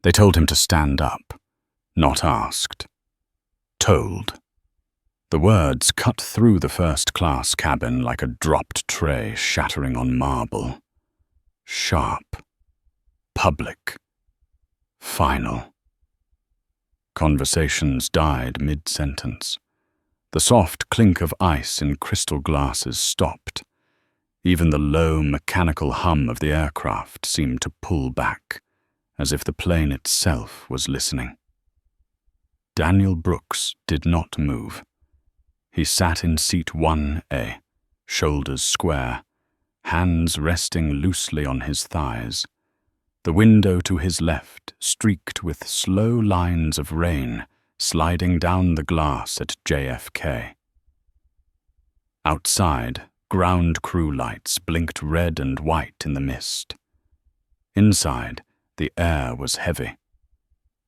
They told him to stand up, not asked. Told. The words cut through the first-class cabin like a dropped tray shattering on marble. Sharp. Public. Final. Conversations died mid-sentence. The soft clink of ice in crystal glasses stopped. Even the low, mechanical hum of the aircraft seemed to pull back, as if the plane itself was listening. Daniel Brooks did not move. He sat in seat 1A, shoulders square, hands resting loosely on his thighs. The window to his left streaked with slow lines of rain sliding down the glass at JFK. Outside, ground crew lights blinked red and white in the mist. Inside, the air was heavy.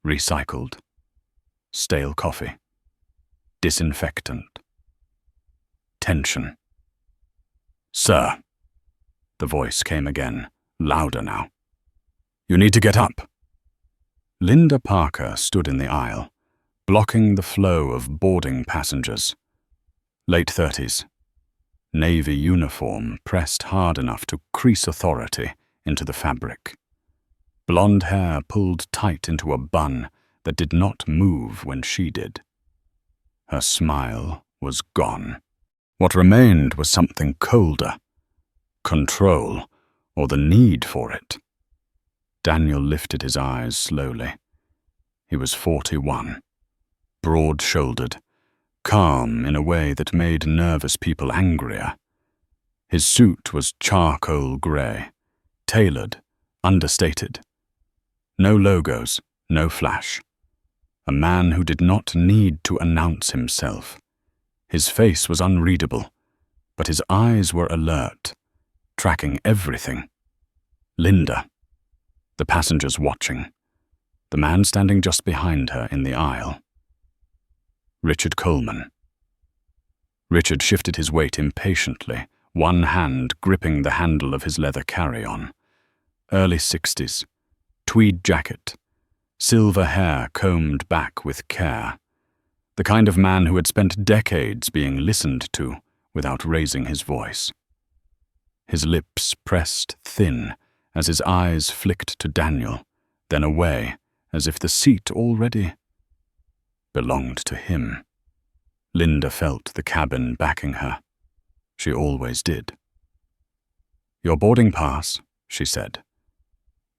Recycled. Stale coffee. Disinfectant. Tension. "Sir," the voice came again, louder now. "You need to get up." Linda Parker stood in the aisle, blocking the flow of boarding passengers. Late 30s. Navy uniform pressed hard enough to crease authority into the fabric. Blonde hair pulled tight into a bun that did not move when she did. Her smile was gone. What remained was something colder. Control, or the need for it. Daniel lifted his eyes slowly. He was 41, broad-shouldered, calm in a way that made nervous people angrier. His suit was charcoal grey, tailored, understated. No logos, no flash. A man who did not need to announce himself. His face was unreadable, but his eyes were alert, tracking everything. Linda. The passengers watching. The man standing just behind her in the aisle. Richard Coleman. Richard shifted his weight impatiently, one hand gripping the handle of his leather carry-on. Early 60s. Tweed jacket. Silver hair combed back with care. The kind of man who had spent decades being listened to without raising his voice. His lips pressed thin as his eyes flicked to Daniel, then away, as if the seat already belonged to him. Linda felt the cabin backing her. She always did. "Your boarding pass," she said.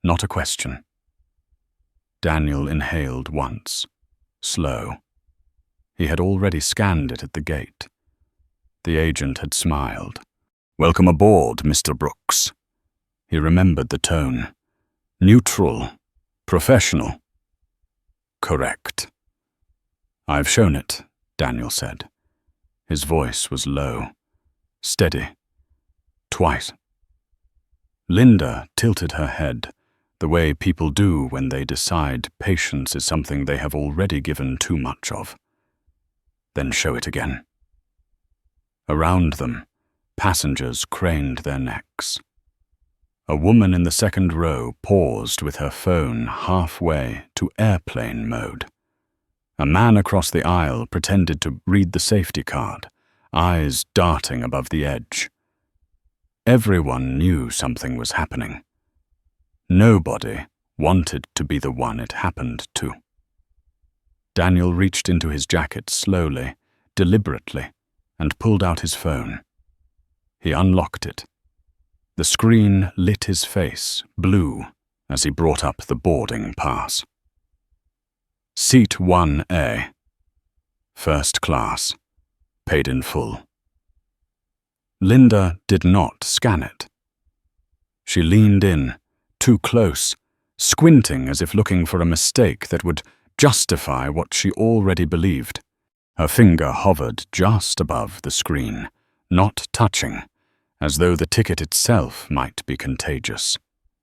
Not a question. Daniel inhaled once, slow. He had already scanned it at the gate. The agent had smiled. "Welcome aboard, Mr. Brooks." He remembered the tone. Neutral. Professional. Correct. "I've shown it," Daniel said. His voice was low, steady. "Twice." Linda tilted her head, the way people do when they decide patience is something they have already given too much of. "Then show it again." Around them, passengers craned their necks. A woman in the second row paused with her phone halfway to airplane mode. A man across the aisle pretended to read the safety card, eyes darting above the edge. Everyone knew something was happening. Nobody wanted to be the one it happened to. Daniel reached into his jacket slowly, deliberately, and pulled out his phone. He unlocked it. The screen lit his face blue as he brought up the boarding pass. Seat 1A. First class. Paid in full. Linda did not scan it. She leaned in, too close, squinting as if looking for a mistake that would justify what she already believed. Her finger hovered just above the screen, not touching, as though the ticket itself might be contagious.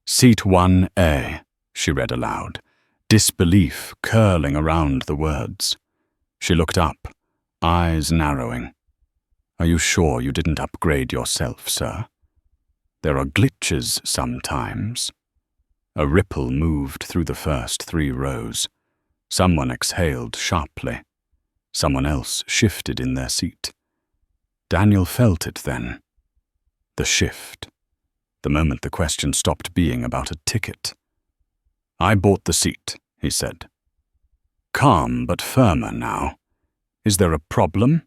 Seat 1A, she read aloud, disbelief curling around the words. She looked up, eyes narrowing. "Are you sure you didn't upgrade yourself, sir? There are glitches sometimes." A ripple moved through the first 3 rows. Someone exhaled sharply. Someone else shifted in their seat. Daniel felt it then. The shift. The moment the question stopped being about a ticket. "I bought the seat," he said. Calm but firmer now. "Is there a problem?"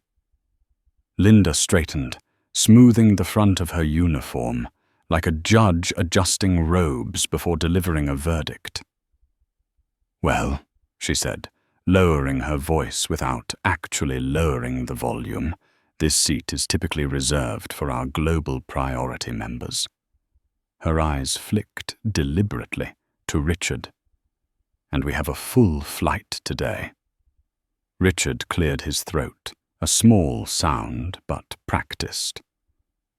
Linda straightened, smoothing the front of her uniform, like a judge adjusting robes before delivering a verdict. "Well," she said, lowering her voice without actually lowering the volume, "this seat is typically reserved for our global priority members." Her eyes flicked deliberately to Richard. "And we have a full flight today." Richard cleared his throat, a small sound but practiced.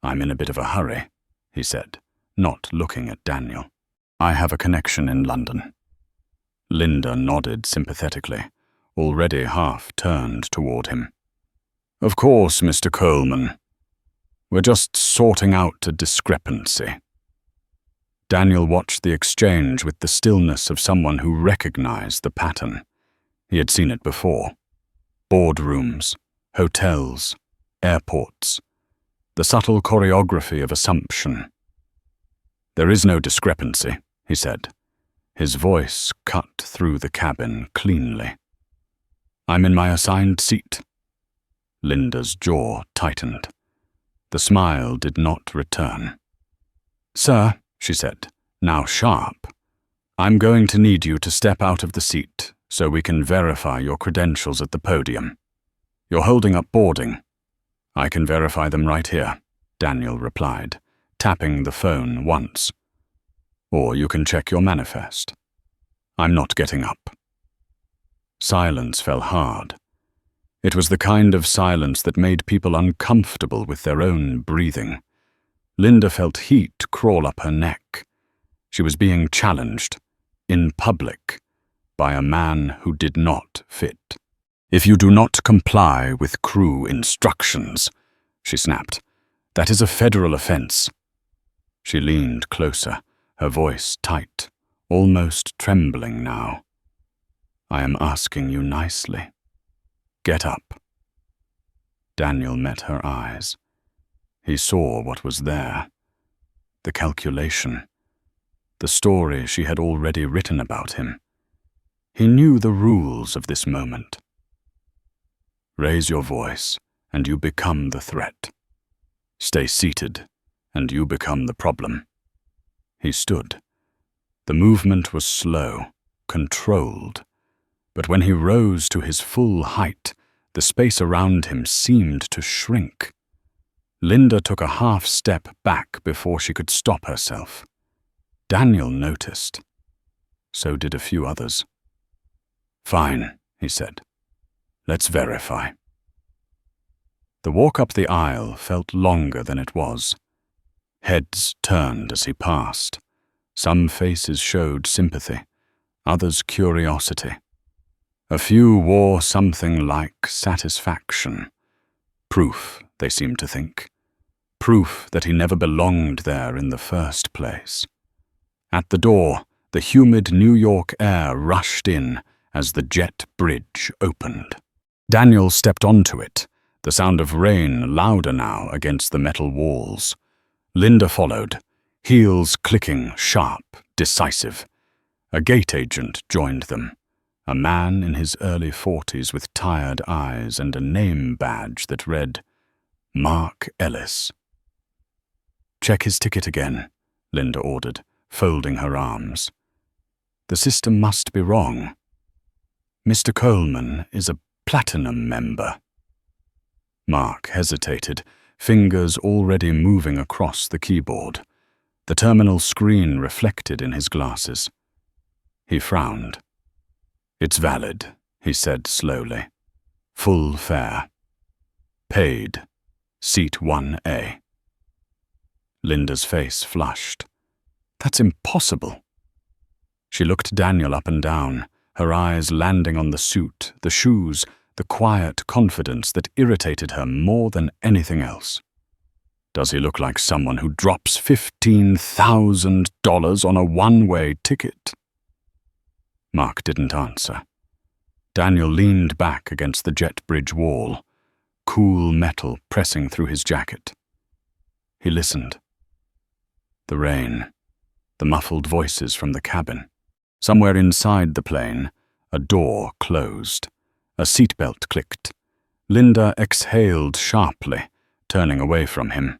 "I'm in a bit of a hurry," he said, not looking at Daniel. "I have a connection in London." Linda nodded sympathetically, already half turned toward him. "Of course, Mr. Coleman. We're just sorting out a discrepancy." Daniel watched the exchange with the stillness of someone who recognized the pattern. He had seen it before. Boardrooms, hotels, airports. The subtle choreography of assumption. "There is no discrepancy," he said. His voice cut through the cabin cleanly. "I'm in my assigned seat." Linda's jaw tightened. The smile did not return. "Sir," she said, now sharp, "I'm going to need you to step out of the seat so we can verify your credentials at the podium. You're holding up boarding." "I can verify them right here," Daniel replied, tapping the phone once. "Or you can check your manifest." "I'm not getting up." Silence fell hard. It was the kind of silence that made people uncomfortable with their own breathing. Linda felt heat crawl up her neck. She was being challenged, in public, by a man who did not fit. "If you do not comply with crew instructions," she snapped, "that is a federal offense." She leaned closer, her voice tight, almost trembling now. "I am asking you nicely. Get up." Daniel met her eyes. He saw what was there. The calculation. The story she had already written about him. He knew the rules of this moment. Raise your voice, and you become the threat. Stay seated, and you become the problem. He stood. The movement was slow, controlled, but when he rose to his full height, the space around him seemed to shrink. Linda took a half step back before she could stop herself. Daniel noticed. So did a few others. "Fine," he said. "Let's verify." The walk up the aisle felt longer than it was. Heads turned as he passed. Some faces showed sympathy, others curiosity. A few wore something like satisfaction. Proof, they seemed to think. Proof that he never belonged there in the first place. At the door, the humid New York air rushed in as the jet bridge opened. Daniel stepped onto it, the sound of rain louder now against the metal walls. Linda followed, heels clicking, sharp, decisive. A gate agent joined them, a man in his early 40s with tired eyes and a name badge that read, Mark Ellis. "Check his ticket again," Linda ordered, folding her arms. "The system must be wrong. Mr. Coleman is a platinum member." Mark hesitated, fingers already moving across the keyboard. The terminal screen reflected in his glasses. He frowned. "It's valid," he said slowly. "Full fare. Paid. Seat 1A. Linda's face flushed. "That's impossible." She looked Daniel up and down, her eyes landing on the suit, the shoes, the quiet confidence that irritated her more than anything else. Does he look like someone who drops $15,000 on a one-way ticket? Mark didn't answer. Daniel leaned back against the jet bridge wall, cool metal pressing through his jacket. He listened. The rain, the muffled voices from the cabin. Somewhere inside the plane, a door closed. A seatbelt clicked. Linda exhaled sharply, turning away from him.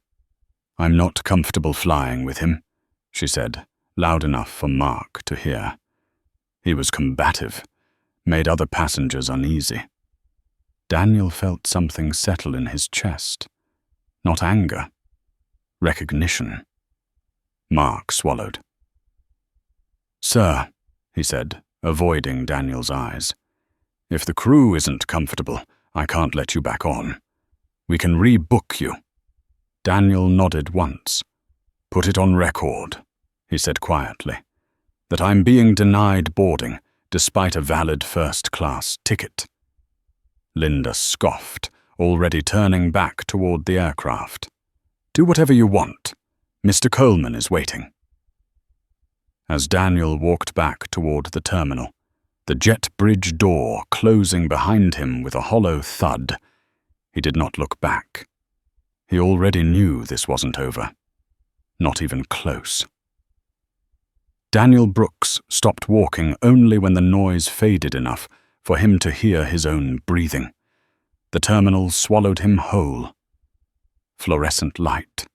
"I'm not comfortable flying with him," she said, loud enough for Mark to hear. He was combative, made other passengers uneasy. Daniel felt something settle in his chest. Not anger. Recognition. Mark swallowed. "Sir," he said, avoiding Daniel's eyes, "if the crew isn't comfortable, I can't let you back on. We can rebook you." Daniel nodded once. "Put it on record," he said quietly, "that I'm being denied boarding despite a valid first-class ticket." Linda scoffed, already turning back toward the aircraft. "Do whatever you want. Mr. Coleman is waiting." As Daniel walked back toward the terminal, the jet bridge door closing behind him with a hollow thud, he did not look back. He already knew this wasn't over. Not even close. Daniel Brooks stopped walking only when the noise faded enough for him to hear his own breathing. The terminal swallowed him whole. Fluorescent light,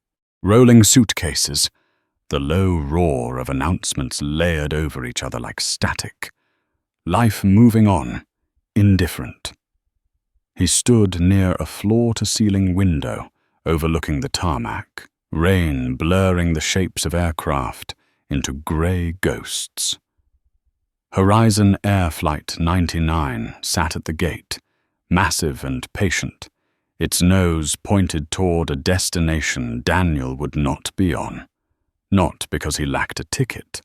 rolling suitcases, the low roar of announcements layered over each other like static. Life moving on, indifferent. He stood near a floor-to-ceiling window overlooking the tarmac, rain blurring the shapes of aircraft into grey ghosts. Horizon Air Flight 99 sat at the gate, massive and patient, its nose pointed toward a destination Daniel would not be on. Not because he lacked a ticket,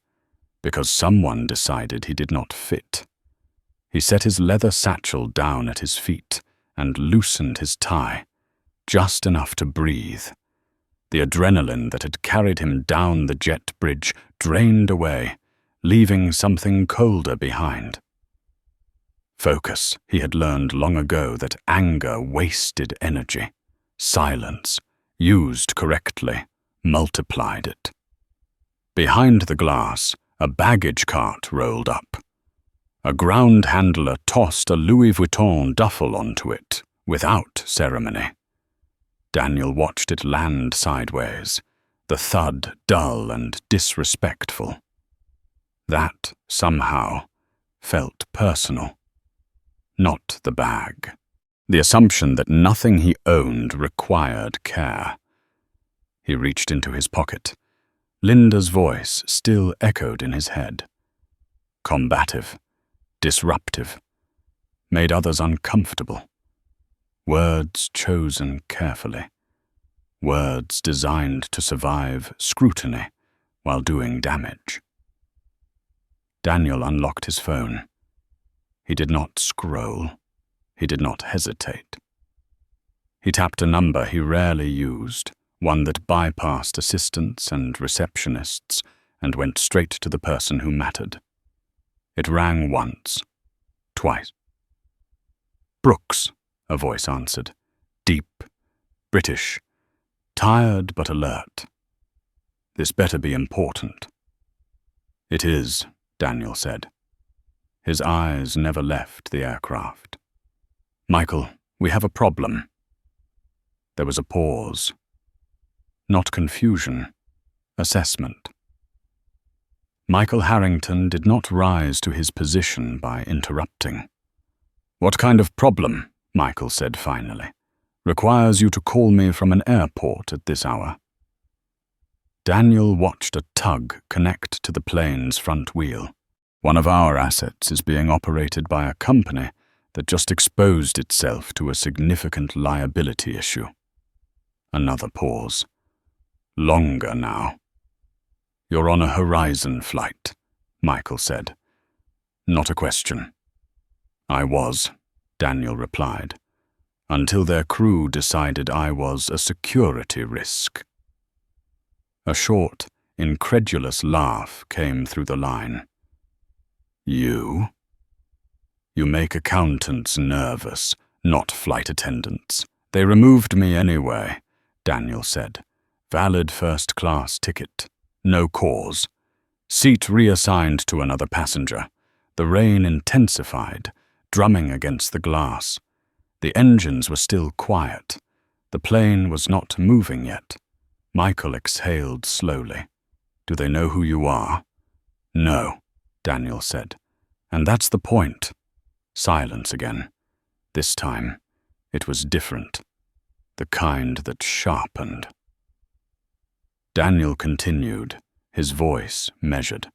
because someone decided he did not fit. He set his leather satchel down at his feet and loosened his tie, just enough to breathe. The adrenaline that had carried him down the jet bridge drained away, leaving something colder behind. Focus. He had learned long ago that anger wasted energy. Silence, used correctly, multiplied it. Behind the glass, a baggage cart rolled up. A ground handler tossed a Louis Vuitton duffel onto it, without ceremony. Daniel watched it land sideways, the thud dull and disrespectful. That, somehow, felt personal. Not the bag. The assumption that nothing he owned required care. He reached into his pocket. Linda's voice still echoed in his head. Combative, disruptive, made others uncomfortable. Words chosen carefully. Words designed to survive scrutiny while doing damage. Daniel unlocked his phone. He did not scroll. He did not hesitate. He tapped a number he rarely used, one that bypassed assistants and receptionists and went straight to the person who mattered. It rang once, twice. "Brooks," a voice answered, deep, British, tired but alert. "This better be important." "It is," Daniel said. His eyes never left the aircraft. "Michael, we have a problem." There was a pause. Not confusion, assessment. Michael Harrington did not rise to his position by interrupting. "What kind of problem?" Michael said finally. "Requires you to call me from an airport at this hour." Daniel watched a tug connect to the plane's front wheel. "One of our assets is being operated by a company that just exposed itself to a significant liability issue." Another pause. "Longer now." "You're on a Horizon flight," Michael said. "Not a question." "I was," Daniel replied. until their crew decided I was a security risk. A short, incredulous laugh came through the line. You? You make accountants nervous, not flight attendants. They removed me anyway, Daniel said. Valid first-class ticket. No cause. Seat reassigned to another passenger. The rain intensified, drumming against the glass. The engines were still quiet. The plane was not moving yet. Michael exhaled slowly. Do they know who you are? No, Daniel said. And that's the point. Silence again. This time, it was different. The kind that sharpened. Daniel continued, his voice measured.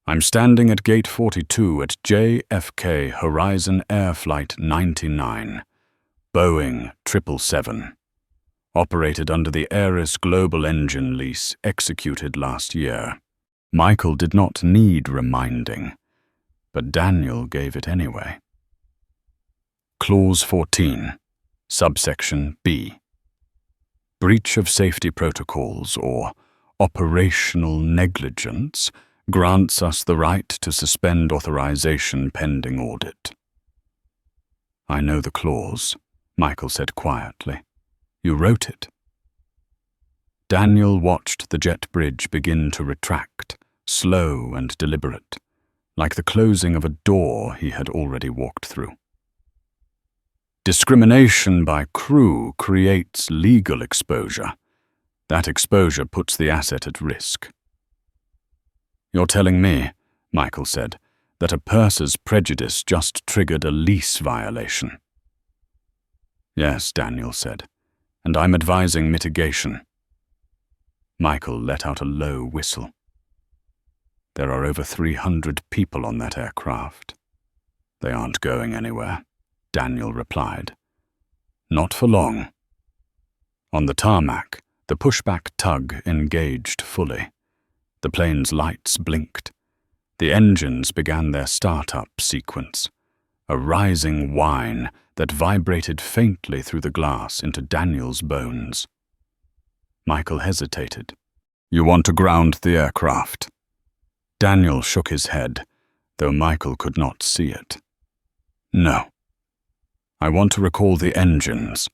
I'm standing at Gate 42 at JFK Horizon Air Flight 99, Boeing 777. Operated under the Aeris Global Engine lease executed last year. Michael did not need reminding, but Daniel gave it anyway. Clause 14, subsection B. Breach of safety protocols or operational negligence grants us the right to suspend authorization pending audit. I know the clause, Michael said quietly. You wrote it. Daniel watched the jet bridge begin to retract, slow and deliberate, like the closing of a door he had already walked through. Discrimination by crew creates legal exposure. That exposure puts the asset at risk. You're telling me, Michael said, that a purser's prejudice just triggered a lease violation. Yes, Daniel said, and I'm advising mitigation. Michael let out a low whistle. There are over 300 people on that aircraft. They aren't going anywhere, Daniel replied. Not for long. On the tarmac, the pushback tug engaged fully. The plane's lights blinked. The engines began their start-up sequence, a rising whine that vibrated faintly through the glass into Daniel's bones. Michael hesitated. You want to ground the aircraft? Daniel shook his head, though Michael could not see it. No. I want to recall the engines.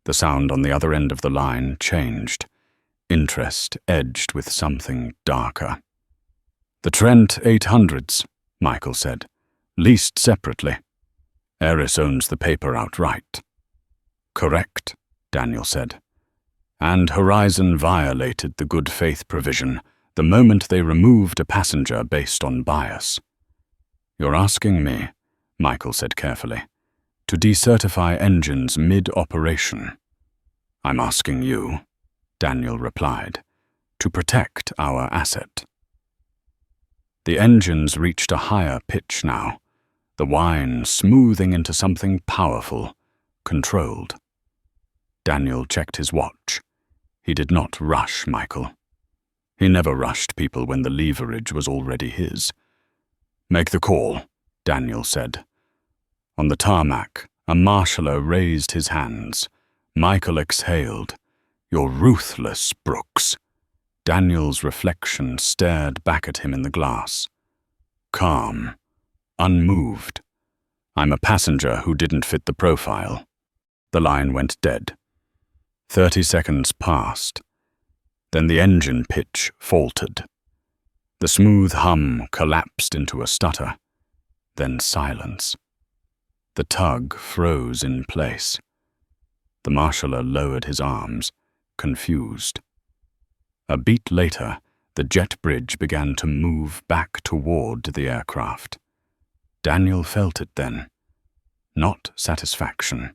The sound on the other end of the line changed. Interest edged with something darker. The Trent 800s, Michael said, leased separately. Aeris owns the paper outright. Correct, Daniel said. And Horizon violated the good faith provision the moment they removed a passenger based on bias. You're asking me, Michael said carefully, to decertify engines mid-operation. I'm asking you, Daniel replied, to protect our asset. The engines reached a higher pitch now, the whine smoothing into something powerful, controlled. Daniel checked his watch. He did not rush Michael. He never rushed people when the leverage was already his. Make the call, Daniel said. On the tarmac, a marshaller raised his hands. Michael exhaled. You're ruthless, Brooks. Daniel's reflection stared back at him in the glass. Calm, unmoved. I'm a passenger who didn't fit the profile. The line went dead. 30 seconds passed. Then the engine pitch faltered. The smooth hum collapsed into a stutter. Then silence. The tug froze in place. The marshaller lowered his arms, confused. A beat later, the jet bridge began to move back toward the aircraft. Daniel felt it then. Not satisfaction.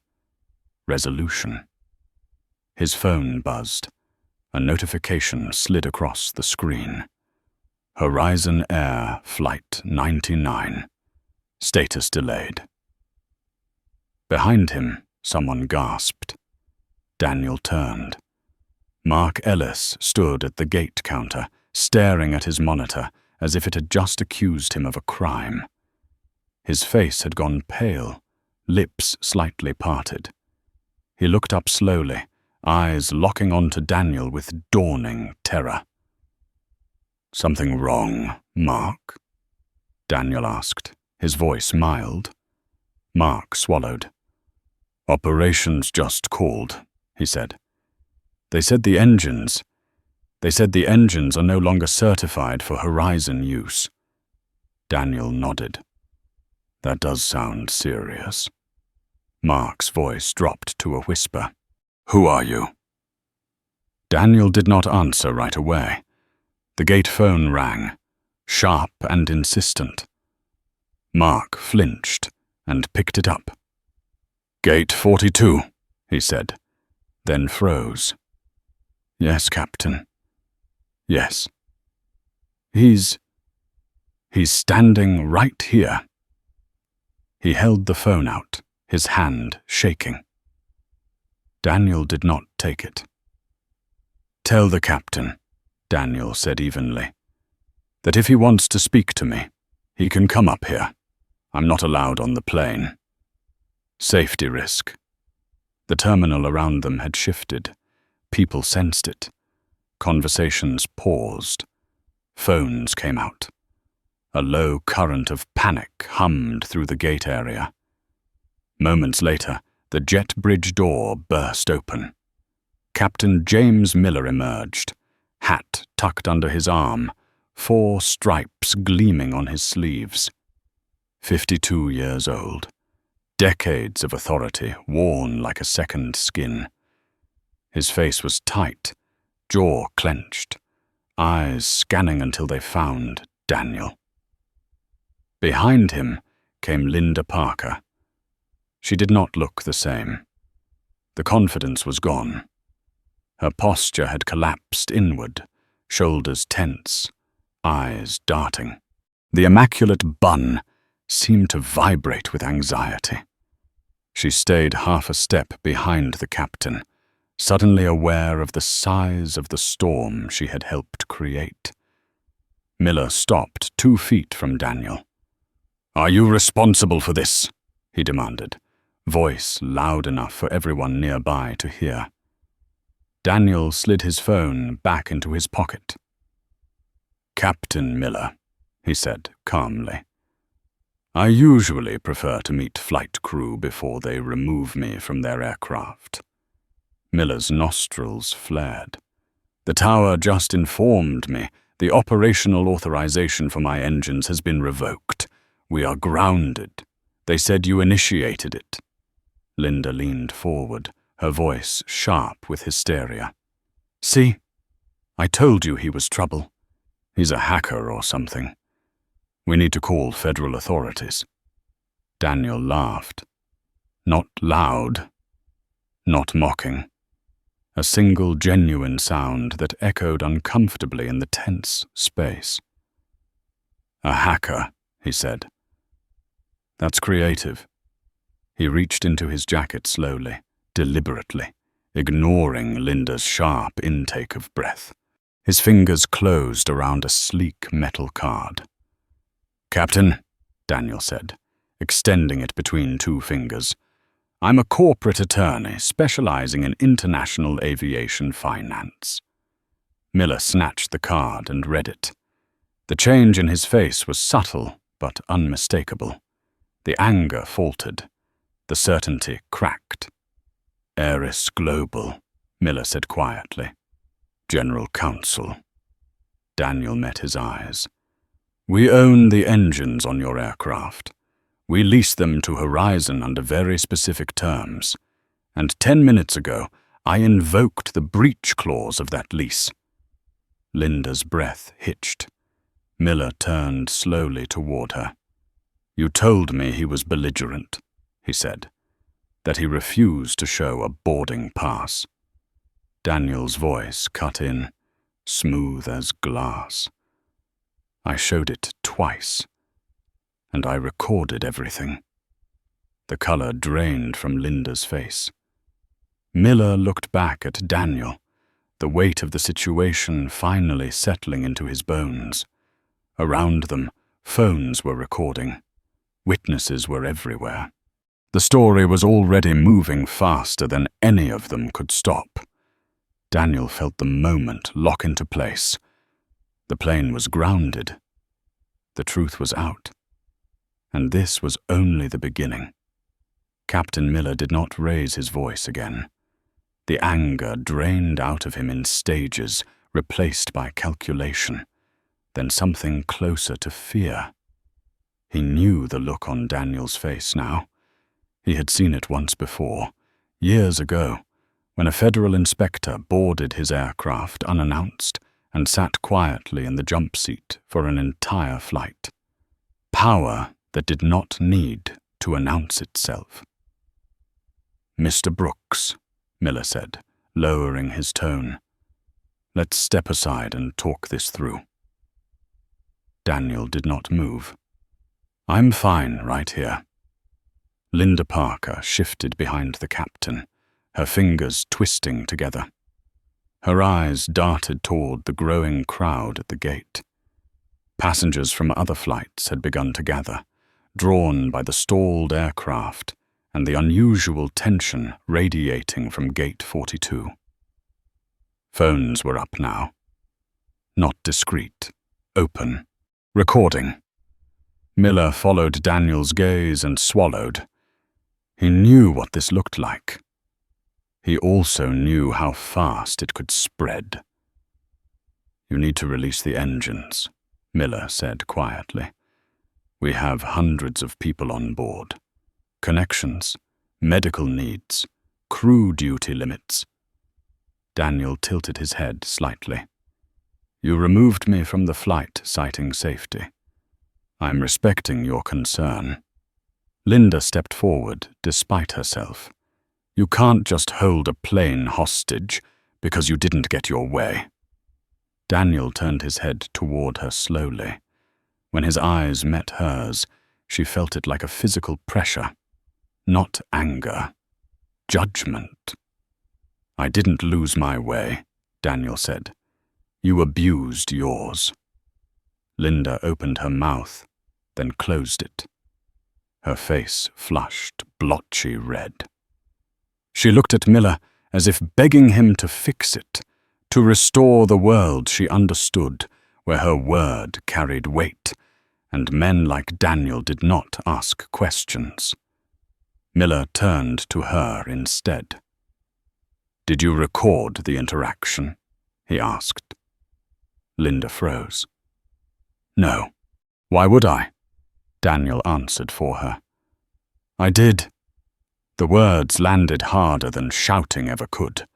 Resolution. His phone buzzed. A notification slid across the screen. Horizon Air Flight 99. Status delayed. Behind him, someone gasped. Daniel turned. Mark Ellis stood at the gate counter, staring at his monitor as if it had just accused him of a crime. His face had gone pale, lips slightly parted. He looked up slowly, eyes locking onto Daniel with dawning terror. "Something wrong, Mark?" Daniel asked, his voice mild. Mark swallowed. "Operations just called," he said. They said the engines are no longer certified for Horizon use." Daniel nodded. "That does sound serious." Mark's voice dropped to a whisper. "Who are you?" Daniel did not answer right away. The gate phone rang, sharp and insistent. Mark flinched and picked it up. "Gate 42, he said, then froze. "Yes, Captain." "Yes." He's standing right here." He held the phone out, his hand shaking. Daniel did not take it. "Tell the captain," Daniel said evenly, "that if he wants to speak to me, he can come up here. I'm not allowed on the plane." Safety risk. The terminal around them had shifted. People sensed it. Conversations paused. Phones came out. A low current of panic hummed through the gate area. Moments later, the jet bridge door burst open. Captain James Miller emerged, hat tucked under his arm, 4 stripes gleaming on his sleeves. 52 years old. Decades of authority worn like a second skin. His face was tight, jaw clenched, eyes scanning until they found Daniel. Behind him came Linda Parker. She did not look the same. The confidence was gone. Her posture had collapsed inward, shoulders tense, eyes darting. The immaculate bun seemed to vibrate with anxiety. She stayed half a step behind the captain, suddenly aware of the size of the storm she had helped create. Miller stopped 2 feet from Daniel. "Are you responsible for this?" he demanded, voice loud enough for everyone nearby to hear. Daniel slid his phone back into his pocket. "Captain Miller," he said calmly, "I usually prefer to meet flight crew before they remove me from their aircraft." Miller's nostrils flared. "The tower just informed me the operational authorization for my engines has been revoked. We are grounded. They said you initiated it." Linda leaned forward, her voice sharp with hysteria. "See? I told you he was trouble. He's a hacker or something. We need to call federal authorities." Daniel laughed. Not loud, not mocking. A single genuine sound that echoed uncomfortably in the tense space. "A hacker," he said. "That's creative." He reached into his jacket slowly, deliberately, ignoring Linda's sharp intake of breath. His fingers closed around a sleek metal card. "Captain," Daniel said, extending it between 2 fingers, "I'm a corporate attorney specializing in international aviation finance." Miller snatched the card and read it. The change in his face was subtle but unmistakable. The anger faltered. The certainty cracked. "Aeris Global," Miller said quietly. "General Counsel." Daniel met his eyes. "We own the engines on your aircraft. We lease them to Horizon under very specific terms. And 10 minutes ago, I invoked the breach clause of that lease." Linda's breath hitched. Miller turned slowly toward her. "You told me he was belligerent," he said, "that he refused to show a boarding pass." Daniel's voice cut in, smooth as glass. "I showed it twice, and I recorded everything." The color drained from Linda's face. Miller looked back at Daniel, the weight of the situation finally settling into his bones. Around them, phones were recording. Witnesses were everywhere. The story was already moving faster than any of them could stop. Daniel felt the moment lock into place. The plane was grounded. The truth was out. And this was only the beginning. Captain Miller did not raise his voice again. The anger drained out of him in stages, replaced by calculation, then something closer to fear. He knew the look on Daniel's face now. He had seen it once before, years ago, when a federal inspector boarded his aircraft unannounced and sat quietly in the jump seat for an entire flight. Power that did not need to announce itself. "Mr. Brooks," Miller said, lowering his tone, "let's step aside and talk this through." Daniel did not move. "I'm fine right here." Linda Parker shifted behind the captain, her fingers twisting together. Her eyes darted toward the growing crowd at the gate. Passengers from other flights had begun to gather, drawn by the stalled aircraft and the unusual tension radiating from Gate 42. Phones were up now. Not discreet, open, recording. Miller followed Daniel's gaze and swallowed. He knew what this looked like. He also knew how fast it could spread. "You need to release the engines," Miller said quietly. "We have hundreds of people on board. Connections, medical needs, crew duty limits." Daniel tilted his head slightly. "You removed me from the flight citing safety. I'm respecting your concern." Linda stepped forward, despite herself. "You can't just hold a plane hostage because you didn't get your way." Daniel turned his head toward her slowly. When his eyes met hers, she felt it like a physical pressure. Not anger. Judgment. "I didn't lose my way," Daniel said. "You abused yours." Linda opened her mouth, then closed it. Her face flushed blotchy red. She looked at Miller as if begging him to fix it, to restore the world she understood, where her word carried weight, and men like Daniel did not ask questions. Miller turned to her instead. "Did you record the interaction?" he asked. Linda froze. "No. Why would I?" Daniel answered for her. "I did." The words landed harder than shouting ever could.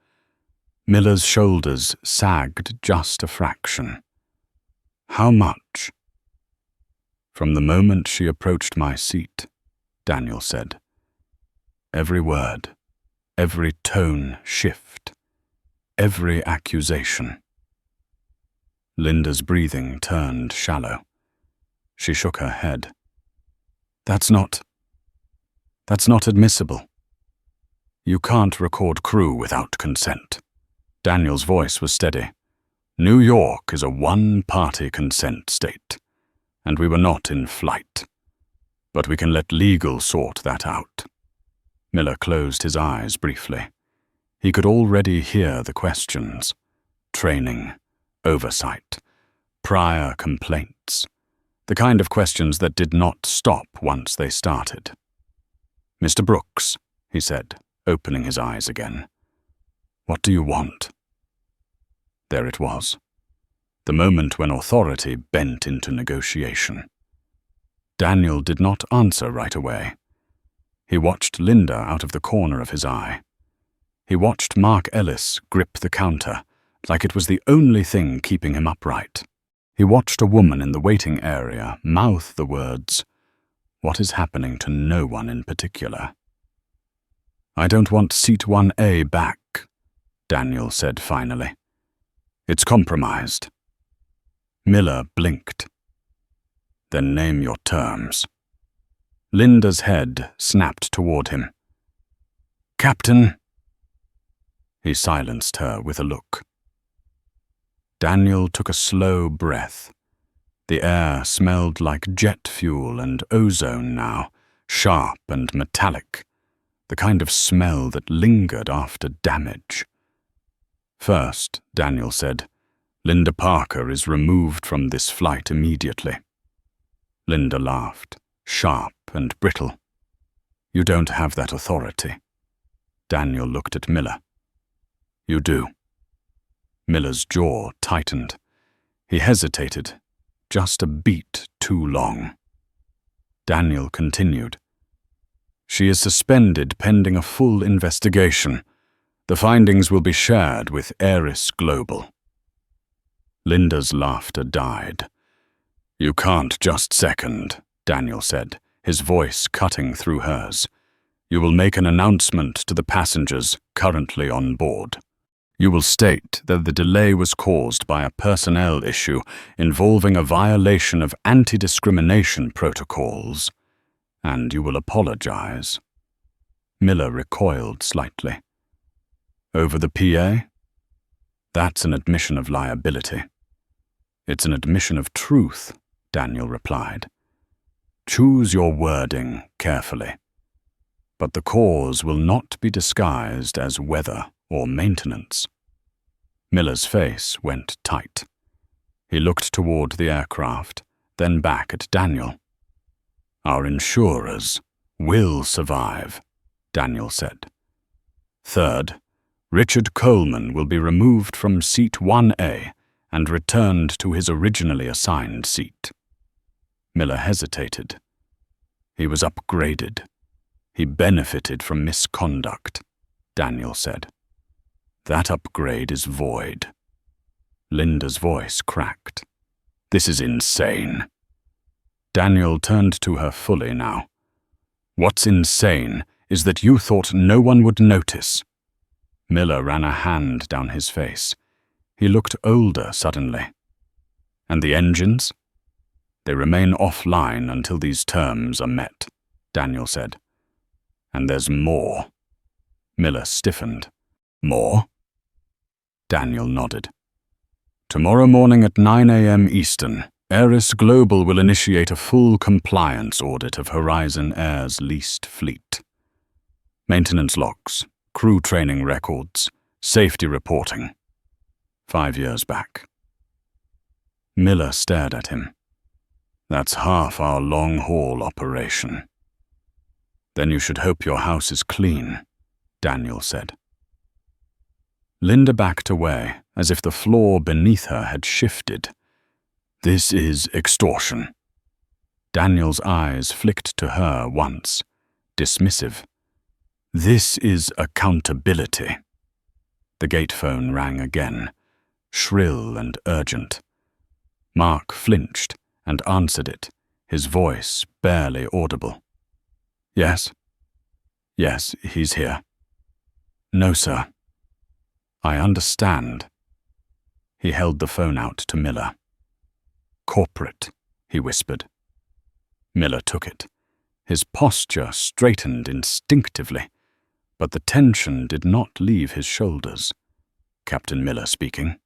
Miller's shoulders sagged just a fraction. "How much?" "From the moment she approached my seat," Daniel said. "Every word, every tone shift, every accusation." Linda's breathing turned shallow. She shook her head. That's not admissible. You can't record crew without consent." Daniel's voice was steady. "New York is a one-party consent state, and we were not in flight. But we can let legal sort that out." Miller closed his eyes briefly. He could already hear the questions. Training, oversight, prior complaints. The kind of questions that did not stop once they started. "Mr. Brooks," he said, opening his eyes again. "What do you want?" There it was. The moment when authority bent into negotiation. Daniel did not answer right away. He watched Linda out of the corner of his eye. He watched Mark Ellis grip the counter, like it was the only thing keeping him upright. He watched a woman in the waiting area mouth the words, "What is happening to no one in particular?" "I don't want Seat 1A back," Daniel said finally. "It's compromised." Miller blinked. "Then name your terms." Linda's head snapped toward him. "Captain." He silenced her with a look. Daniel took a slow breath. The air smelled like jet fuel and ozone now, sharp and metallic, the kind of smell that lingered after damage. "First," Daniel said, "Linda Parker is removed from this flight immediately." Linda laughed, sharp and brittle. "You don't have that authority." Daniel looked at Miller. "You do." Miller's jaw tightened. He hesitated, just a beat too long. Daniel continued. "She is suspended pending a full investigation. The findings will be shared with Airline Global." Linda's laughter died. "You can't just second," Daniel said, his voice cutting through hers. "You will make an announcement to the passengers currently on board. You will state that the delay was caused by a personnel issue involving a violation of anti-discrimination protocols, and you will apologize." Miller recoiled slightly. "Over the PA? That's an admission of liability." "It's an admission of truth," Daniel replied. "Choose your wording carefully. But the cause will not be disguised as weather or maintenance." Miller's face went tight. He looked toward the aircraft, then back at Daniel. "Our insurers will survive," Daniel said. "Third, Richard Coleman will be removed from seat 1A and returned to his originally assigned seat." Miller hesitated. "He was upgraded. He benefited from misconduct," Daniel said. "That upgrade is void." Linda's voice cracked. "This is insane." Daniel turned to her fully now. "What's insane is that you thought no one would notice." Miller ran a hand down his face. He looked older suddenly. "And the engines?" "They remain offline until these terms are met," Daniel said. "And there's more." Miller stiffened. "More?" Daniel nodded. "Tomorrow morning at 9 a.m. Eastern, Airline Global will initiate a full compliance audit of Horizon Air's leased fleet. Maintenance logs, crew training records, safety reporting. 5 years back." Miller stared at him. "That's half our long-haul operation." "Then you should hope your house is clean," Daniel said. Linda backed away, as if the floor beneath her had shifted. "This is extortion." Daniel's eyes flicked to her once, dismissive. "This is accountability." The gate phone rang again, shrill and urgent. Mark flinched and answered it, his voice barely audible. "Yes?" "Yes, he's here." "No, sir." "I understand." He held the phone out to Miller. "Corporate," he whispered. Miller took it. His posture straightened instinctively, but the tension did not leave his shoulders. "Captain Miller speaking."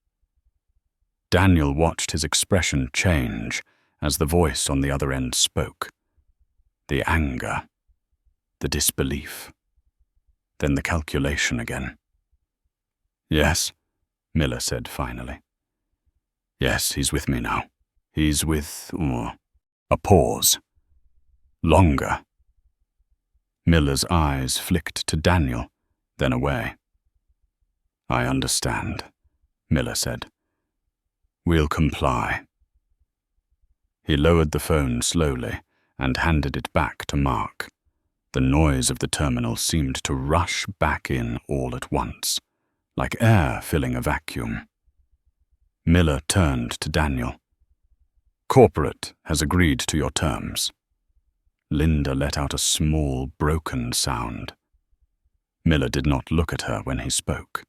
Daniel watched his expression change as the voice on the other end spoke. The anger, the disbelief, then the calculation again. "Yes," Miller said finally. "Yes, he's with me now. He's with..." A pause. Longer. Miller's eyes flicked to Daniel, then away. "I understand," Miller said. "We'll comply." He lowered the phone slowly and handed it back to Mark. The noise of the terminal seemed to rush back in all at once, like air filling a vacuum. Miller turned to Daniel. "Corporate has agreed to your terms." Linda let out a small, broken sound. Miller did not look at her when he spoke.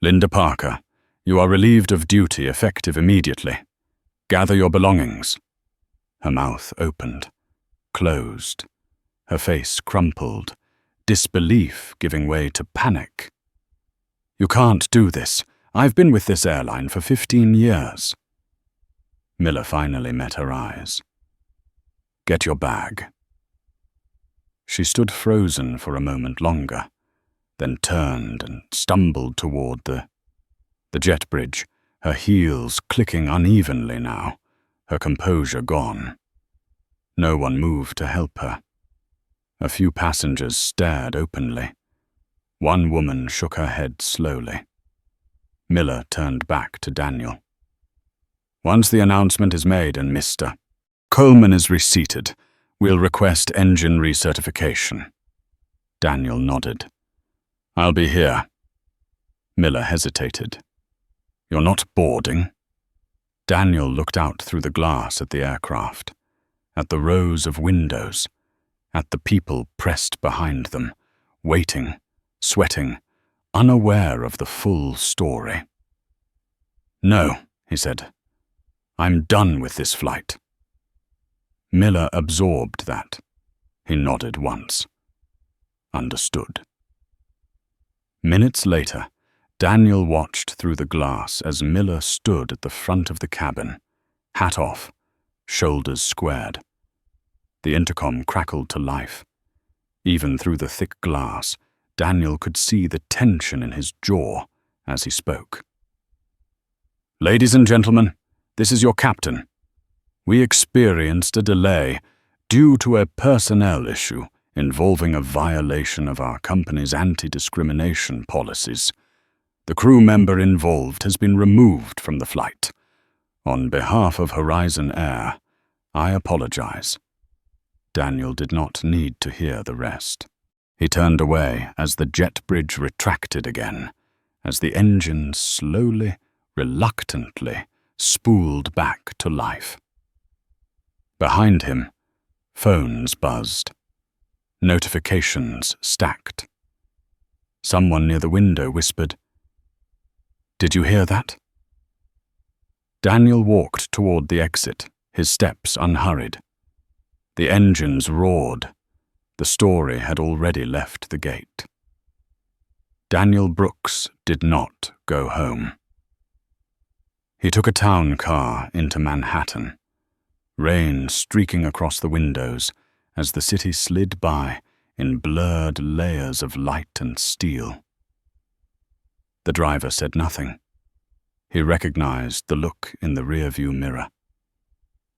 "Linda Parker, you are relieved of duty effective immediately. Gather your belongings." Her mouth opened, closed. Her face crumpled, disbelief giving way to panic. "You can't do this. I've been with this airline for 15 years. Miller finally met her eyes. "Get your bag." She stood frozen for a moment longer, then turned and stumbled toward the jet bridge, her heels clicking unevenly now, her composure gone. No one moved to help her. A few passengers stared openly. One woman shook her head slowly. Miller turned back to Daniel. "Once the announcement is made and Mr. Coleman is reseated, we'll request engine recertification." Daniel nodded. "I'll be here." Miller hesitated. "You're not boarding?" Daniel looked out through the glass at the aircraft, at the rows of windows, at the people pressed behind them, waiting, sweating, unaware of the full story. "No," he said. "I'm done with this flight." Miller absorbed that. He nodded once. Understood. Minutes later, Daniel watched through the glass as Miller stood at the front of the cabin, hat off, shoulders squared. The intercom crackled to life. Even through the thick glass, Daniel could see the tension in his jaw as he spoke. "Ladies and gentlemen, this is your captain. We experienced a delay due to a personnel issue involving a violation of our company's anti-discrimination policies. The crew member involved has been removed from the flight. On behalf of Horizon Air, I apologize." Daniel did not need to hear the rest. He turned away as the jet bridge retracted again, as the engine slowly, reluctantly, spooled back to life. Behind him, phones buzzed. Notifications stacked. Someone near the window whispered, "Did you hear that?" Daniel walked toward the exit, his steps unhurried. The engines roared. The story had already left the gate. Daniel Brooks did not go home. He took a town car into Manhattan, rain streaking across the windows as the city slid by in blurred layers of light and steel. The driver said nothing. He recognized the look in the rearview mirror,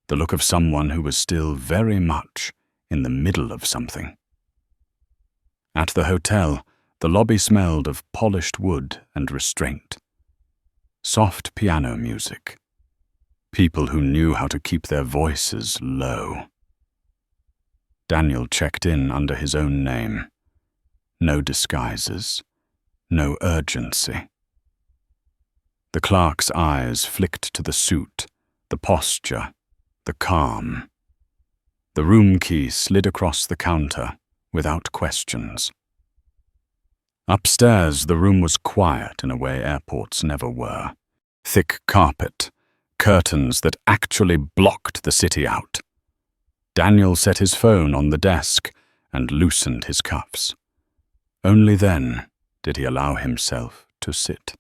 the look of someone who was still very much in the middle of something. At the hotel, the lobby smelled of polished wood and restraint. Soft piano music. People who knew how to keep their voices low. Daniel checked in under his own name. No disguises. No urgency. The clerk's eyes flicked to the suit, the posture, the calm. The room key slid across the counter without questions. Upstairs, the room was quiet in a way airports never were. Thick carpet, curtains that actually blocked the city out. Daniel set his phone on the desk and loosened his cuffs. Only then did he allow himself to sit.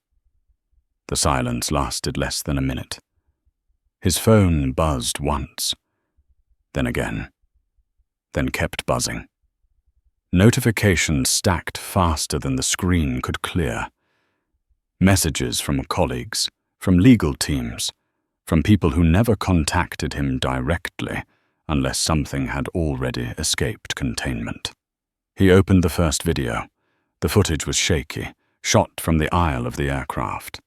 The silence lasted less than a minute. His phone buzzed once, then again, then kept buzzing. Notifications stacked faster than the screen could clear. Messages from colleagues, from legal teams, from people who never contacted him directly unless something had already escaped containment. He opened the first video. The footage was shaky, shot from the aisle of the aircraft.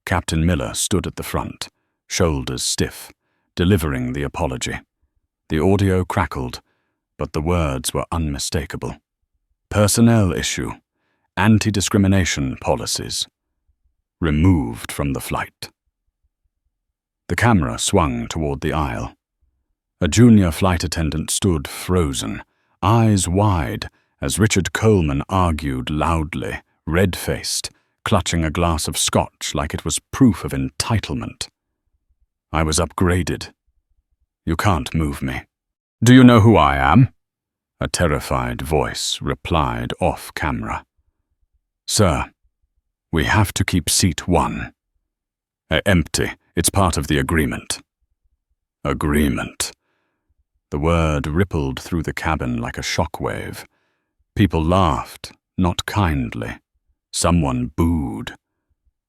Captain Miller stood at the front, shoulders stiff, delivering the apology. The audio crackled, but the words were unmistakable. Personnel issue, anti-discrimination policies, removed from the flight. The camera swung toward the aisle. A junior flight attendant stood frozen, eyes wide, as Richard Coleman argued loudly, red-faced, clutching a glass of scotch like it was proof of entitlement. "I was upgraded. You can't move me." "Do you know who I am?" A terrified voice replied off-camera. "Sir, we have to keep seat 1. Empty. It's part of the agreement." Agreement. The word rippled through the cabin like a shockwave. People laughed, not kindly. Someone booed.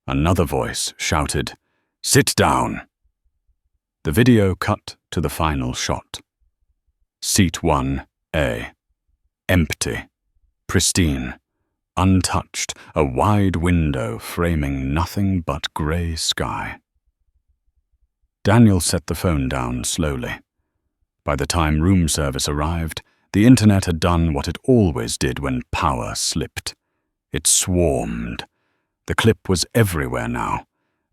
Another voice shouted, "Sit down!" The video cut to the final shot. Seat 1A. Empty. Pristine. Untouched, a wide window framing nothing but grey sky. Daniel set the phone down slowly. By the time room service arrived, the internet had done what it always did when power slipped. It swarmed. The clip was everywhere now.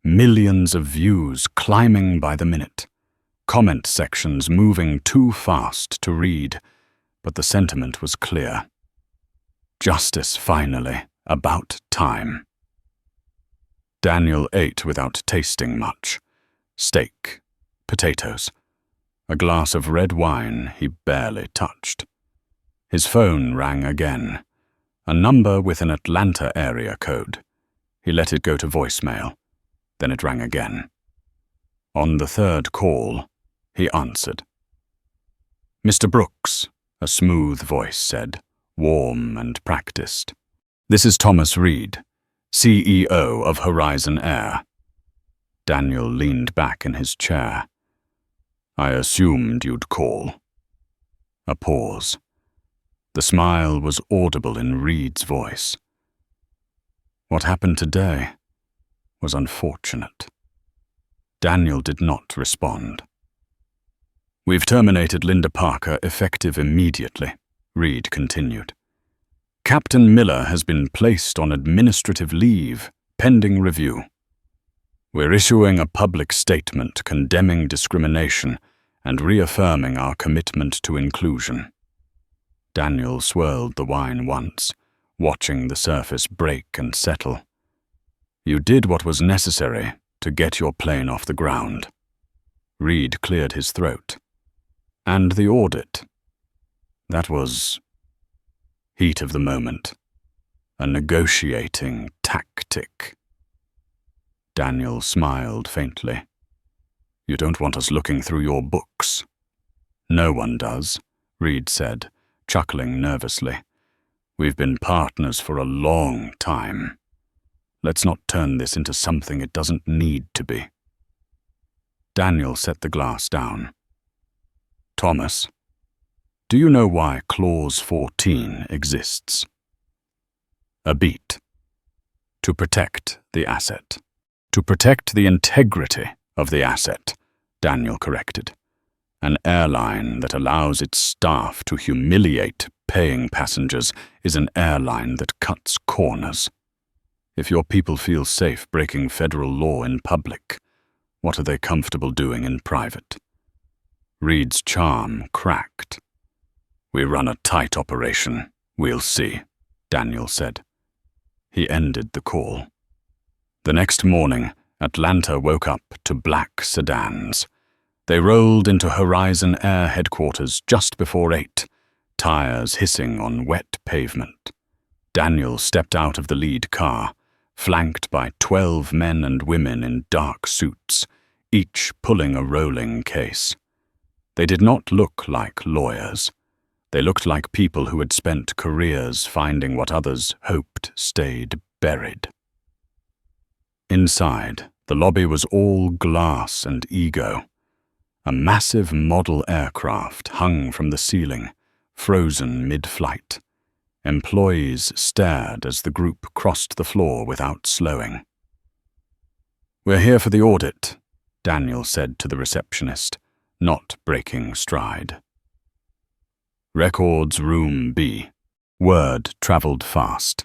Millions of views climbing by the minute. Comment sections moving too fast to read, but the sentiment was clear. Justice, finally. About time. Daniel ate without tasting much. Steak, potatoes, a glass of red wine he barely touched. His phone rang again, a number with an Atlanta area code. He let it go to voicemail. Then it rang again. On the third call, he answered. "Mr. Brooks," a smooth voice said, warm and practiced. "This is Thomas Reed, CEO of Horizon Air." Daniel leaned back in his chair. "I assumed you'd call." A pause. The smile was audible in Reed's voice. What happened today was unfortunate. Daniel did not respond. "We've terminated Linda Parker effective immediately," Reed continued. "Captain Miller has been placed on administrative leave, pending review. We're issuing a public statement condemning discrimination and reaffirming our commitment to inclusion." Daniel swirled the wine once, watching the surface break and settle. "You did what was necessary to get your plane off the ground." Reed cleared his throat. "And the audit? That was heat of the moment. A negotiating tactic." Daniel smiled faintly. "You don't want us looking through your books." "No one does," Reed said, chuckling nervously. "We've been partners for a long time. Let's not turn this into something it doesn't need to be." Daniel set the glass down. "Thomas, do you know why Clause 14 exists?" A beat. To protect the asset. To protect the integrity of the asset, Daniel corrected. An airline that allows its staff to humiliate paying passengers is an airline that cuts corners. If your people feel safe breaking federal law in public, what are they comfortable doing in private? Reed's charm cracked. "We run a tight operation. We'll see," Daniel said. He ended the call. The next morning, Atlanta woke up to black sedans. They rolled into Horizon Air headquarters just before 8, tires hissing on wet pavement. Daniel stepped out of the lead car, flanked by 12 men and women in dark suits, each pulling a rolling case. They did not look like lawyers. They looked like people who had spent careers finding what others hoped stayed buried. Inside, the lobby was all glass and ego. A massive model aircraft hung from the ceiling, frozen mid-flight. Employees stared as the group crossed the floor without slowing. "We're here for the audit," Daniel said to the receptionist, not breaking stride. "Records Room B." Word traveled fast.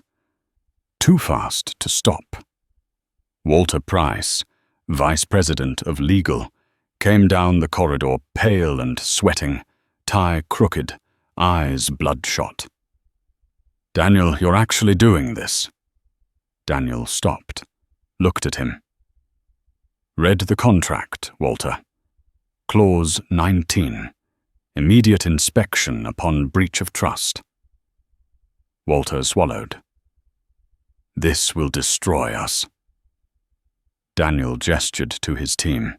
Too fast to stop. Walter Price, Vice President of Legal, came down the corridor pale and sweating, tie crooked, eyes bloodshot. "Daniel, you're actually doing this." Daniel stopped, looked at him. "Read the contract, Walter. Clause 19. Immediate inspection upon breach of trust." Walter swallowed. "This will destroy us." Daniel gestured to his team.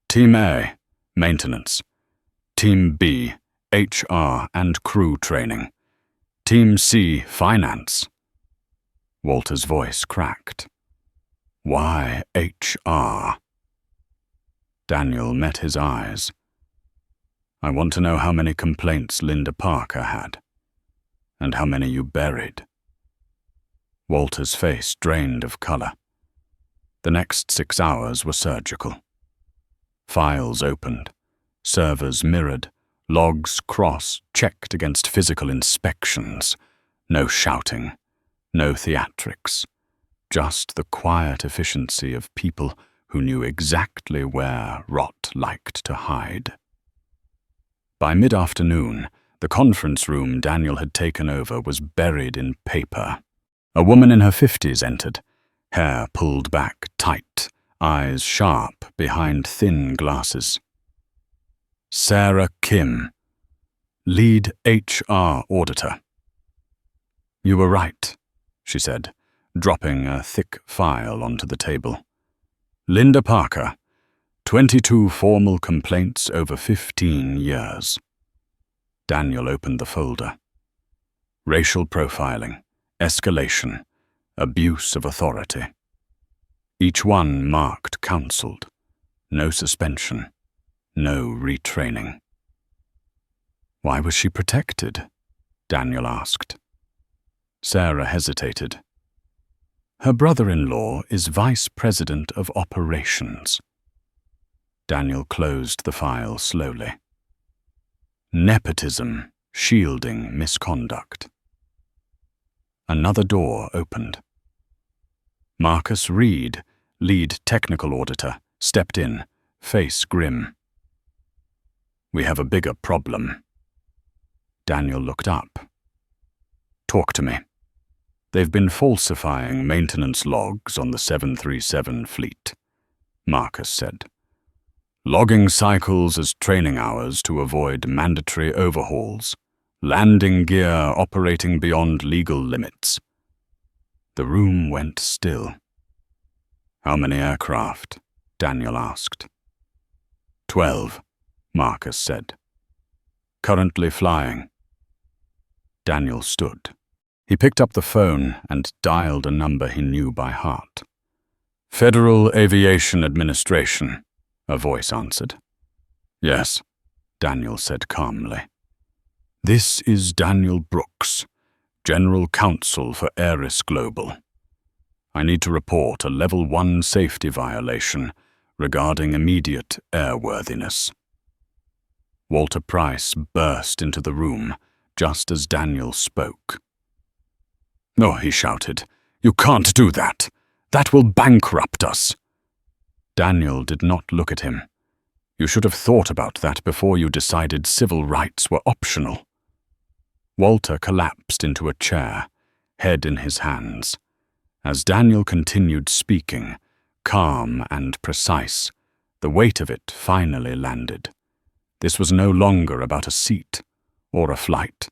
"Team A, maintenance. Team B, HR and crew training. Team C, finance. Walter's voice cracked. Why HR? Daniel met his eyes. I want to know how many complaints Linda Parker had, and how many you buried. Walter's face drained of color. The next 6 hours were surgical. Files opened, servers mirrored, logs cross-checked against physical inspections. No shouting, no theatrics, just the quiet efficiency of people who knew exactly where rot liked to hide. By mid-afternoon, the conference room Daniel had taken over was buried in paper. A woman in her 50s entered, hair pulled back tight, eyes sharp behind thin glasses. Sarah Kim, lead HR auditor. You were right, she said, dropping a thick file onto the table. Linda Parker, 22 formal complaints over 15 years. Daniel opened the folder. Racial profiling, escalation, abuse of authority. Each one marked counseled. No suspension, no retraining. Why was she protected? Daniel asked. Sarah hesitated. Her brother-in-law is vice president of operations. Daniel closed the file slowly. Nepotism, shielding misconduct. Another door opened. Marcus Reed, lead technical auditor, stepped in, face grim. We have a bigger problem. Daniel looked up. Talk to me. They've been falsifying maintenance logs on the 737 fleet, Marcus said. Logging cycles as training hours to avoid mandatory overhauls, landing gear operating beyond legal limits. The room went still. How many aircraft? Daniel asked. 12, Marcus said. Currently flying. Daniel stood. He picked up the phone and dialed a number he knew by heart. Federal Aviation Administration, a voice answered. Yes, Daniel said calmly. This is Daniel Brooks, General Counsel for Aeris Global. I need to report a Level 1 safety violation regarding immediate airworthiness. Walter Price burst into the room just as Daniel spoke. Oh, he shouted, you can't do that. That will bankrupt us. Daniel did not look at him. You should have thought about that before you decided civil rights were optional. Walter collapsed into a chair, head in his hands. As Daniel continued speaking, calm and precise, the weight of it finally landed. This was no longer about a seat, or a flight,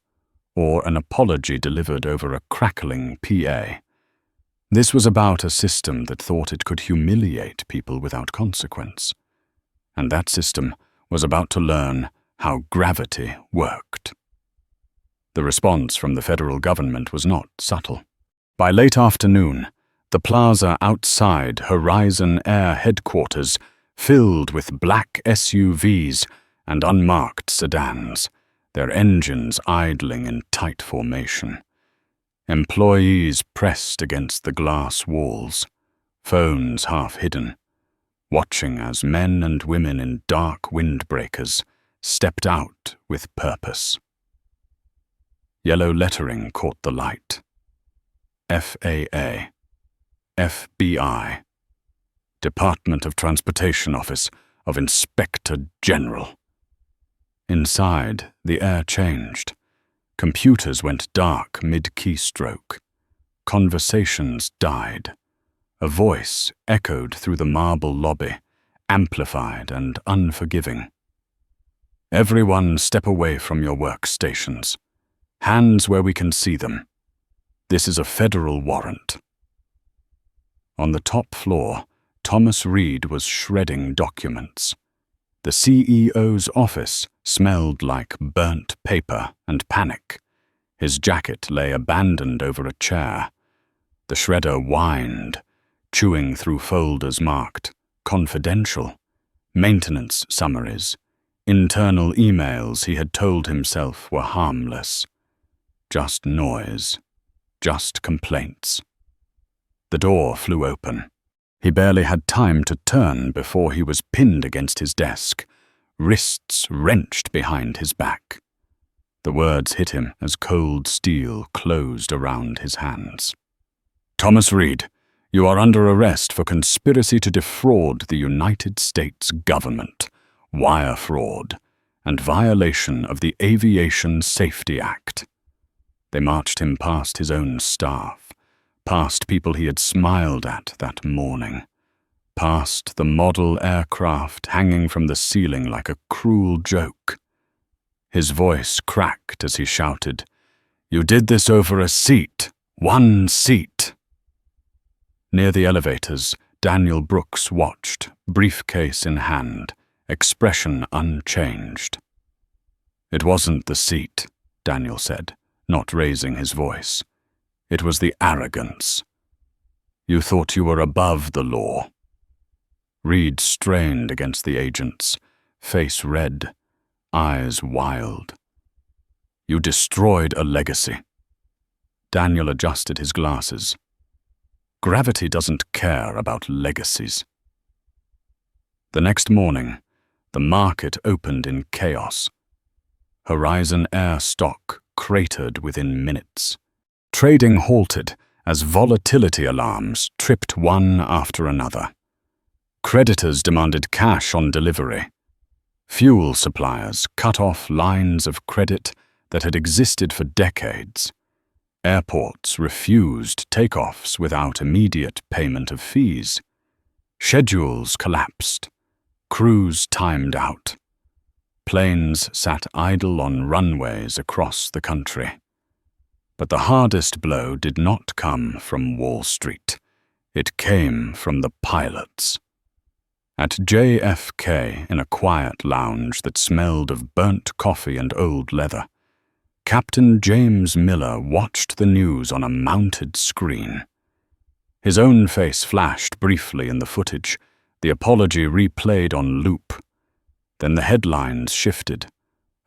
or an apology delivered over a crackling PA. This was about a system that thought it could humiliate people without consequence. And that system was about to learn how gravity worked. The response from the federal government was not subtle. By late afternoon, the plaza outside Horizon Air headquarters filled with black SUVs and unmarked sedans, their engines idling in tight formation. Employees pressed against the glass walls, phones half hidden, watching as men and women in dark windbreakers stepped out with purpose. Yellow lettering caught the light. FAA, FBI, Department of Transportation Office of Inspector General. Inside, the air changed. Computers went dark mid-keystroke. Conversations died. A voice echoed through the marble lobby, amplified and unforgiving. Everyone step away from your workstations. Hands where we can see them. This is a federal warrant. On the top floor, Thomas Reed was shredding documents. The CEO's office smelled like burnt paper and panic. His jacket lay abandoned over a chair. The shredder whined, chewing through folders marked confidential, maintenance summaries, internal emails he had told himself were harmless. Just noise, just complaints. The door flew open. He barely had time to turn before he was pinned against his desk, wrists wrenched behind his back. The words hit him as cold steel closed around his hands. "Thomas Reed, you are under arrest for conspiracy to defraud the United States government, wire fraud, and violation of the Aviation Safety Act." They marched him past his own staff, past people he had smiled at that morning, past the model aircraft hanging from the ceiling like a cruel joke. His voice cracked as he shouted, "You did this over a seat, one seat." Near the elevators, Daniel Brooks watched, briefcase in hand, expression unchanged. "It wasn't the seat," Daniel said, not raising his voice. "It was the arrogance. You thought you were above the law." Reed strained against the agents, face red, eyes wild. "You destroyed a legacy." Daniel adjusted his glasses. Gravity doesn't care about legacies. The next morning, the market opened in chaos. Horizon Air stock cratered within minutes. Trading halted as volatility alarms tripped one after another. Creditors demanded cash on delivery. Fuel suppliers cut off lines of credit that had existed for decades. Airports refused takeoffs without immediate payment of fees. Schedules collapsed. Crews timed out. Planes sat idle on runways across the country. But the hardest blow did not come from Wall Street. It came from the pilots. At JFK, in a quiet lounge that smelled of burnt coffee and old leather, Captain James Miller watched the news on a mounted screen. His own face flashed briefly in the footage, the apology replayed on loop. Then the headlines shifted.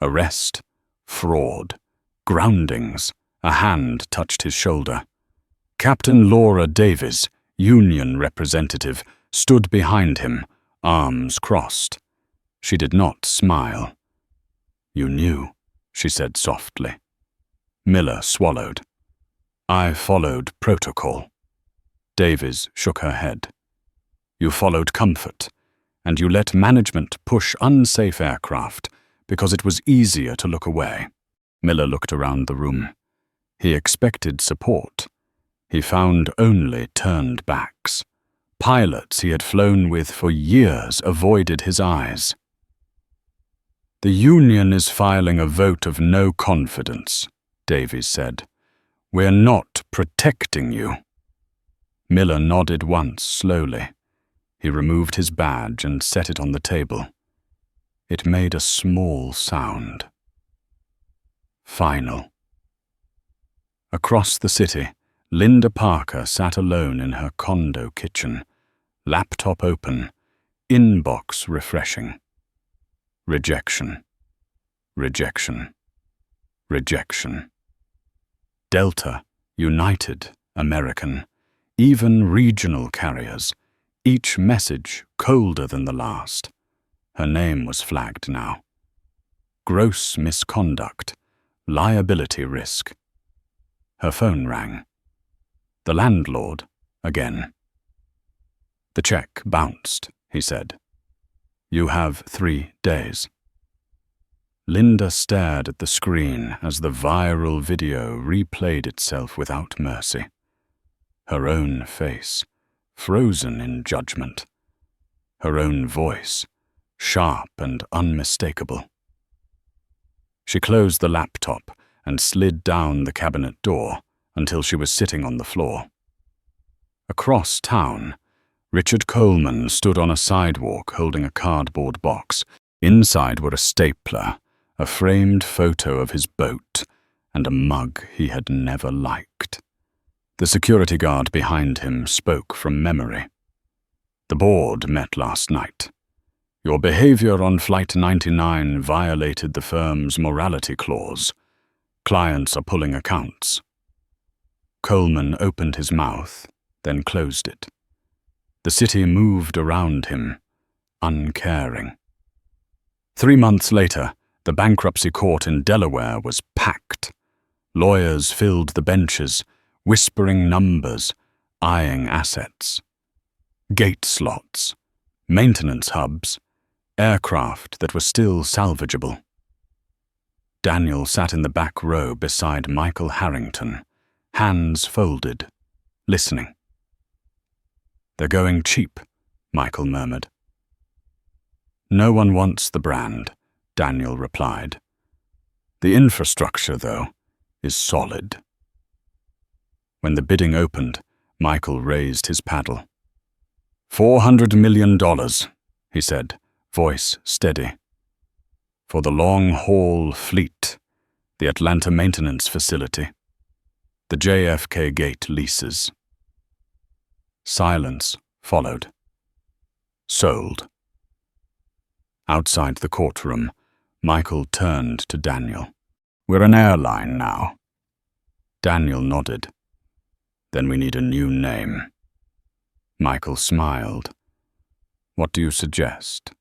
Arrest, fraud, groundings. A hand touched his shoulder. Captain Laura Davies, union representative, stood behind him, arms crossed. She did not smile. "You knew," she said softly. Miller swallowed. "I followed protocol." Davies shook her head. "You followed comfort, and you let management push unsafe aircraft because it was easier to look away." Miller looked around the room. He expected support. He found only turned backs. Pilots he had flown with for years avoided his eyes. "The union is filing a vote of no confidence," Davies said. "We're not protecting you." Miller nodded once slowly. He removed his badge and set it on the table. It made a small sound. Final. Across the city, Linda Parker sat alone in her condo kitchen, laptop open, inbox refreshing. Rejection. Rejection. Rejection. Delta, United, American, even regional carriers, each message colder than the last. Her name was flagged now. Gross misconduct, liability risk. Her phone rang. The landlord, again. "The check bounced," he said. "You have 3 days." Linda stared at the screen as the viral video replayed itself without mercy. Her own face, frozen in judgment. Her own voice, sharp and unmistakable. She closed the laptop and slid down the cabinet door until she was sitting on the floor. Across town, Richard Coleman stood on a sidewalk holding a cardboard box. Inside were a stapler, a framed photo of his boat, and a mug he had never liked. The security guard behind him spoke from memory. The board met last night. Your behavior on Flight 99 violated the firm's morality clause. Clients are pulling accounts. Coleman opened his mouth, then closed it. The city moved around him, uncaring. 3 months later, the bankruptcy court in Delaware was packed. Lawyers filled the benches, whispering numbers, eyeing assets. Gate slots, maintenance hubs, aircraft that were still salvageable. Daniel sat in the back row beside Michael Harrington, hands folded, listening. "They're going cheap," Michael murmured. "No one wants the brand," Daniel replied. "The infrastructure, though, is solid." When the bidding opened, Michael raised his paddle. $400 million, he said, voice steady. "For the long-haul fleet, the Atlanta maintenance facility, the JFK Gate leases." Silence followed. "Sold." Outside the courtroom, Michael turned to Daniel. "We're an airline now." Daniel nodded. "Then we need a new name." Michael smiled. "What do you suggest?"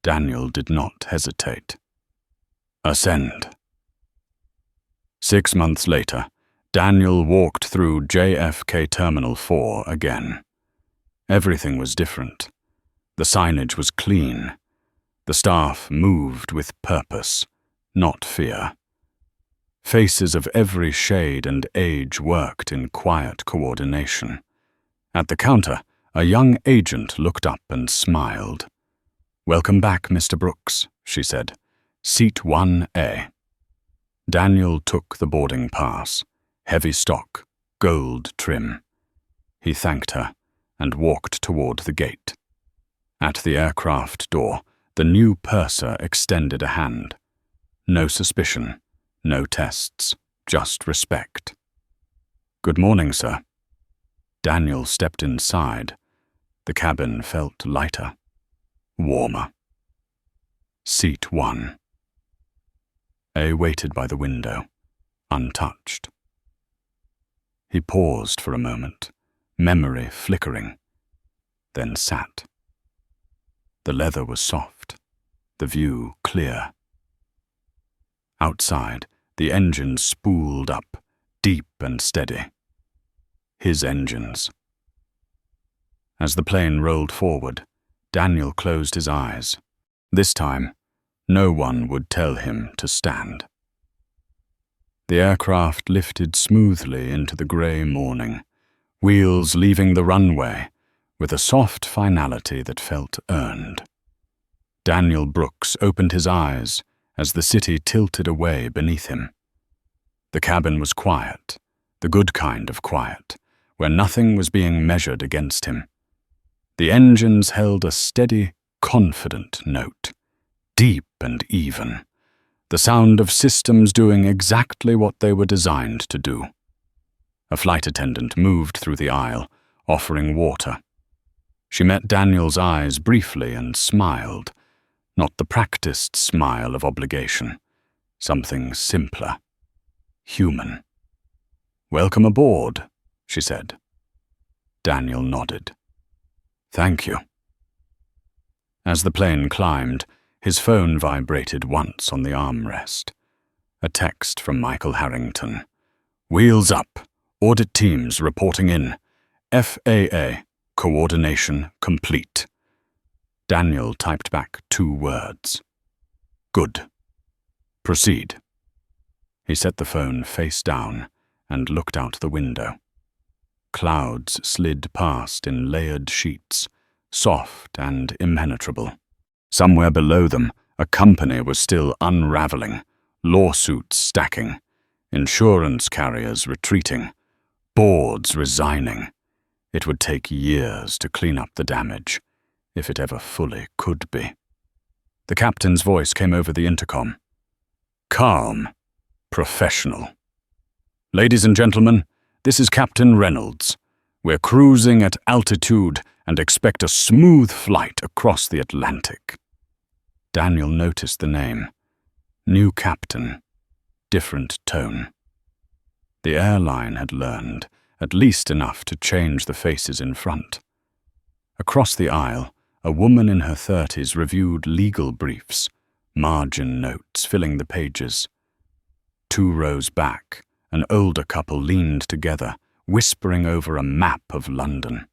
Daniel did not hesitate. "Ascend." 6 months later, Daniel walked through JFK Terminal 4 again. Everything was different. The signage was clean. The staff moved with purpose, not fear. Faces of every shade and age worked in quiet coordination. At the counter, a young agent looked up and smiled. "Welcome back, Mr. Brooks," she said. "Seat 1A." Daniel took the boarding pass, heavy stock, gold trim. He thanked her and walked toward the gate. At the aircraft door, the new purser extended a hand. No suspicion, no tests, just respect. "Good morning, sir." Daniel stepped inside. The cabin felt lighter, warmer. Seat 1. A waited by the window, untouched. He paused for a moment, memory flickering, then sat. The leather was soft, the view clear. Outside, the engines spooled up, deep and steady. His engines. As the plane rolled forward, Daniel closed his eyes. This time, no one would tell him to stand. The aircraft lifted smoothly into the grey morning, wheels leaving the runway with a soft finality that felt earned. Daniel Brooks opened his eyes as the city tilted away beneath him. The cabin was quiet, the good kind of quiet, where nothing was being measured against him. The engines held a steady, confident note, deep and even, the sound of systems doing exactly what they were designed to do. A flight attendant moved through the aisle, offering water. She met Daniel's eyes briefly and smiled, not the practiced smile of obligation, something simpler, human. "Welcome aboard," she said. Daniel nodded. "Thank you." As the plane climbed, his phone vibrated once on the armrest. A text from Michael Harrington. "Wheels up. Audit teams reporting in. FAA. Coordination complete." Daniel typed back 2 words. "Good. Proceed." He set the phone face down and looked out the window. Clouds slid past in layered sheets, soft and impenetrable. Somewhere below them, a company was still unraveling, lawsuits stacking, insurance carriers retreating, boards resigning. It would take years to clean up the damage, if it ever fully could be. The captain's voice came over the intercom. Calm. Professional. Ladies and gentlemen, this is Captain Reynolds. We're cruising at altitude and expect a smooth flight across the Atlantic. Daniel noticed the name. New captain. Different tone. The airline had learned, at least enough to change the faces in front. Across the aisle, a woman in her 30s reviewed legal briefs, margin notes filling the pages. 2 rows back, an older couple leaned together, whispering over a map of London.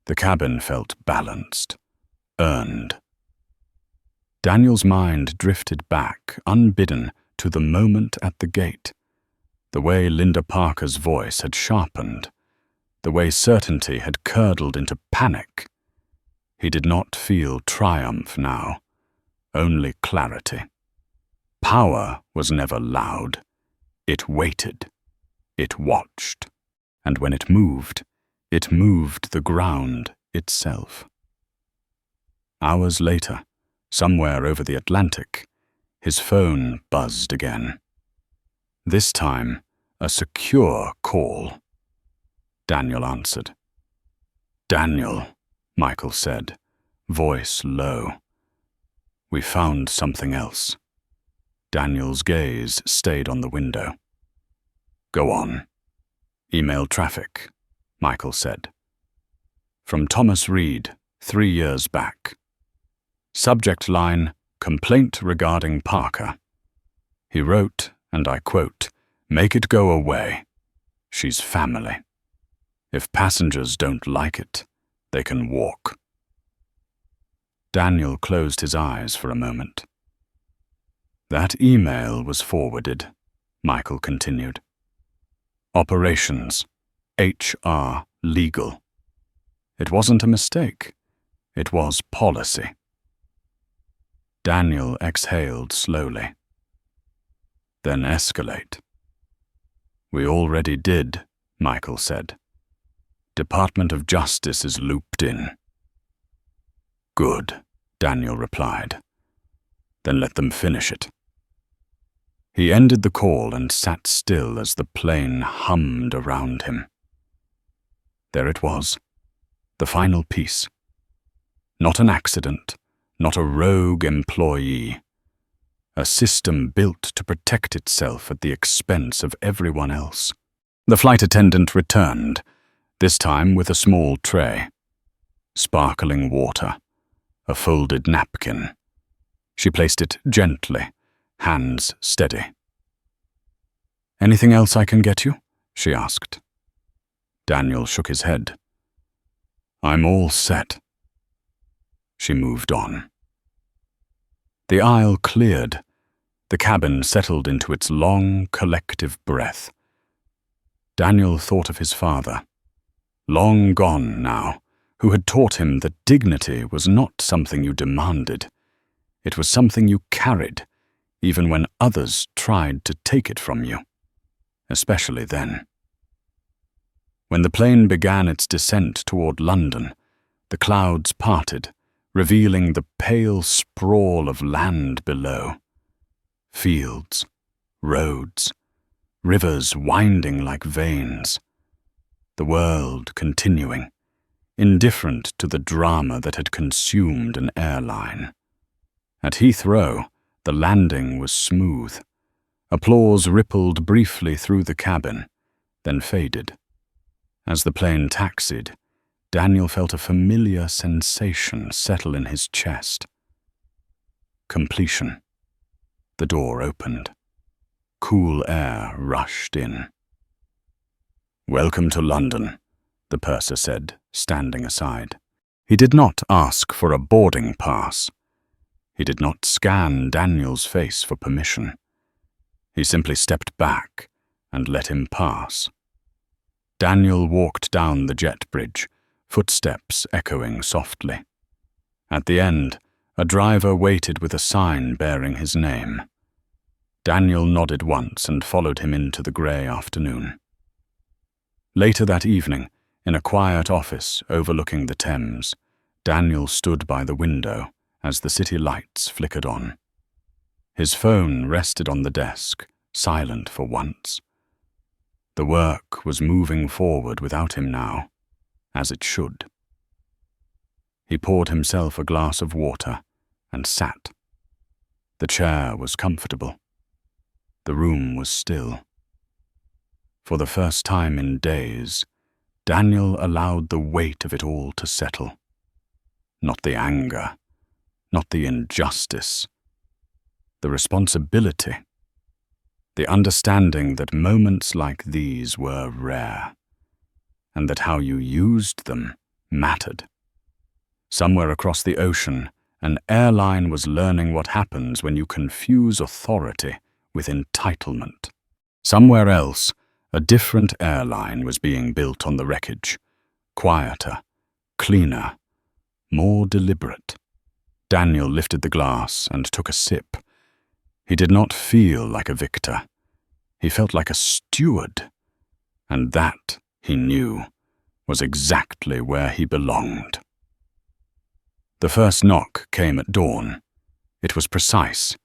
The cabin felt balanced, earned. Daniel's mind drifted back, unbidden, to the moment at the gate. The way Linda Parker's voice had sharpened, the way certainty had curdled into panic. He did not feel triumph now, only clarity. Power was never loud. It waited. It watched. And when it moved the ground itself. Hours later, somewhere over the Atlantic, his phone buzzed again. This time, a secure call. Daniel answered. "Daniel," Michael said, voice low. "We found something else." Daniel's gaze stayed on the window. "Go on." "Email traffic," Michael said. "From Thomas Reed, 3 years back. Subject line, complaint regarding Parker. He wrote, and I quote, 'Make it go away. She's family. If passengers don't like it, they can walk.'" Daniel closed his eyes for a moment. "That email was forwarded," Michael continued. "Operations, HR, legal. It wasn't a mistake. It was policy." Daniel exhaled slowly. "Then escalate." "We already did," Michael said. "Department of Justice is looped in." "Good," Daniel replied. "Then let them finish it." He ended the call and sat still as the plane hummed around him. There it was, the final piece. Not an accident, not a rogue employee. A system built to protect itself at the expense of everyone else. The flight attendant returned, this time with a small tray. Sparkling water, a folded napkin. She placed it gently, hands steady. "Anything else I can get you?" she asked. Daniel shook his head. "I'm all set." She moved on. The aisle cleared. The cabin settled into its long, collective breath. Daniel thought of his father, long gone now, who had taught him that dignity was not something you demanded. It was something you carried, even when others tried to take it from you, especially then. When the plane began its descent toward London, the clouds parted, revealing the pale sprawl of land below. Fields, roads, rivers winding like veins. The world continuing, indifferent to the drama that had consumed an airline. At Heathrow, the landing was smooth. Applause rippled briefly through the cabin, then faded. As the plane taxied, Daniel felt a familiar sensation settle in his chest. Completion. The door opened. Cool air rushed in. "Welcome to London," the purser said, standing aside. He did not ask for a boarding pass. He did not scan Daniel's face for permission. He simply stepped back and let him pass. Daniel walked down the jet bridge, footsteps echoing softly. At the end, a driver waited with a sign bearing his name. Daniel nodded once and followed him into the grey afternoon. Later that evening, in a quiet office overlooking the Thames, Daniel stood by the window as the city lights flickered on. His phone rested on the desk, silent for once. The work was moving forward without him now, as it should. He poured himself a glass of water and sat. The chair was comfortable. The room was still. For the first time in days, Daniel allowed the weight of it all to settle. Not the anger, not the injustice, the responsibility, the understanding that moments like these were rare, and that how you used them mattered. Somewhere across the ocean, an airline was learning what happens when you confuse authority with entitlement. Somewhere else, a different airline was being built on the wreckage, quieter, cleaner, more deliberate. Daniel lifted the glass and took a sip. He did not feel like a victor. He felt like a steward, and that, he knew, was exactly where he belonged. The first knock came at dawn. It was precise,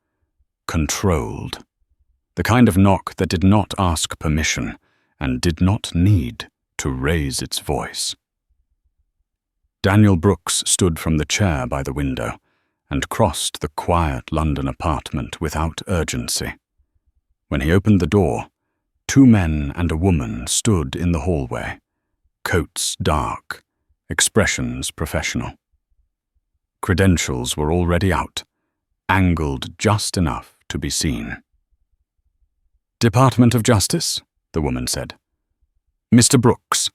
controlled. The kind of knock that did not ask permission and did not need to raise its voice. Daniel Brooks stood from the chair by the window and crossed the quiet London apartment without urgency. When he opened the door, 2 men and a woman stood in the hallway, coats dark, expressions professional. Credentials were already out, angled just enough to be seen. "Department of Justice?" the woman said. "Mr. Brooks."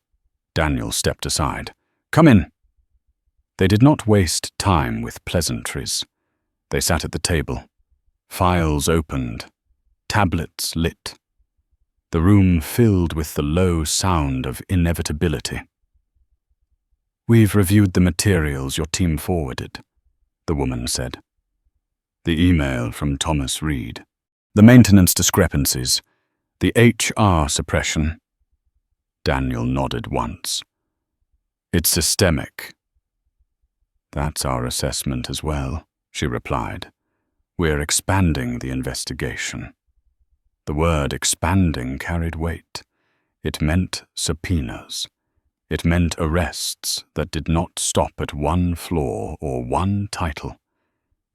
Daniel stepped aside. "Come in." They did not waste time with pleasantries. They sat at the table, files opened, tablets lit. The room filled with the low sound of inevitability. "We've reviewed the materials your team forwarded," the woman said. The email from Thomas Reed, the maintenance discrepancies, the HR suppression. Daniel nodded once. "It's systemic." "That's our assessment as well," she replied. "We're expanding the investigation." The word expanding carried weight. It meant subpoenas. It meant arrests that did not stop at one floor or one title.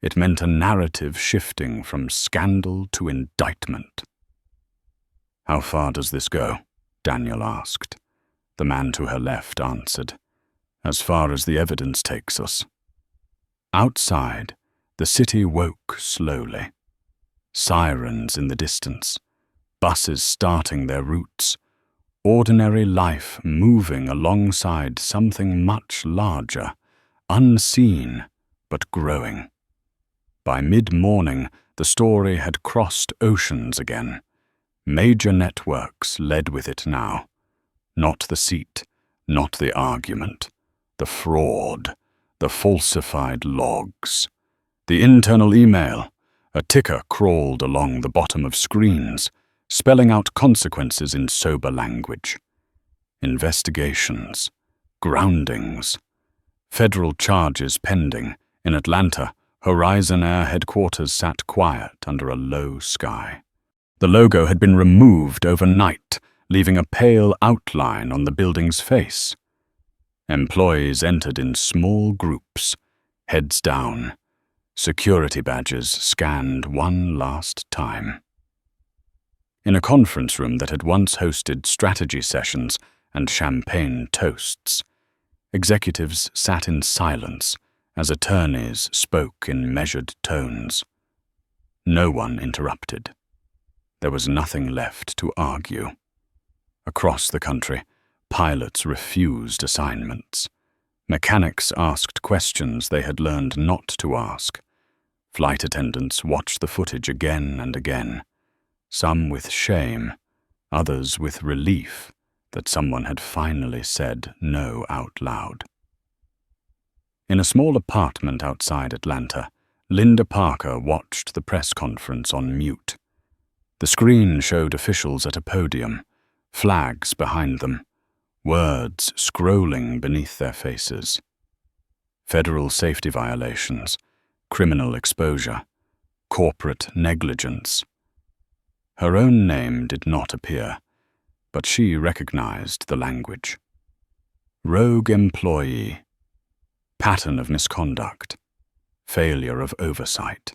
It meant a narrative shifting from scandal to indictment. "How far does this go?" Daniel asked. The man to her left answered, "As far as the evidence takes us." Outside, the city woke slowly. Sirens in the distance, buses starting their routes, ordinary life moving alongside something much larger, unseen but growing. By mid-morning, the story had crossed oceans again. Major networks led with it now. Not the seat, not the argument, the fraud, the falsified logs. The internal email, a ticker crawled along the bottom of screens, spelling out consequences in sober language. Investigations, groundings, federal charges pending. In Atlanta, Horizon Air headquarters sat quiet under a low sky. The logo had been removed overnight, leaving a pale outline on the building's face. Employees entered in small groups, heads down, security badges scanned one last time. In a conference room that had once hosted strategy sessions and champagne toasts, executives sat in silence as attorneys spoke in measured tones. No one interrupted. There was nothing left to argue. Across the country, pilots refused assignments. Mechanics asked questions they had learned not to ask. Flight attendants watched the footage again and again, some with shame, others with relief that someone had finally said no out loud. In a small apartment outside Atlanta, Linda Parker watched the press conference on mute. The screen showed officials at a podium, flags behind them, words scrolling beneath their faces. Federal safety violations, criminal exposure, corporate negligence. Her own name did not appear, but she recognized the language. Rogue employee, pattern of misconduct, failure of oversight.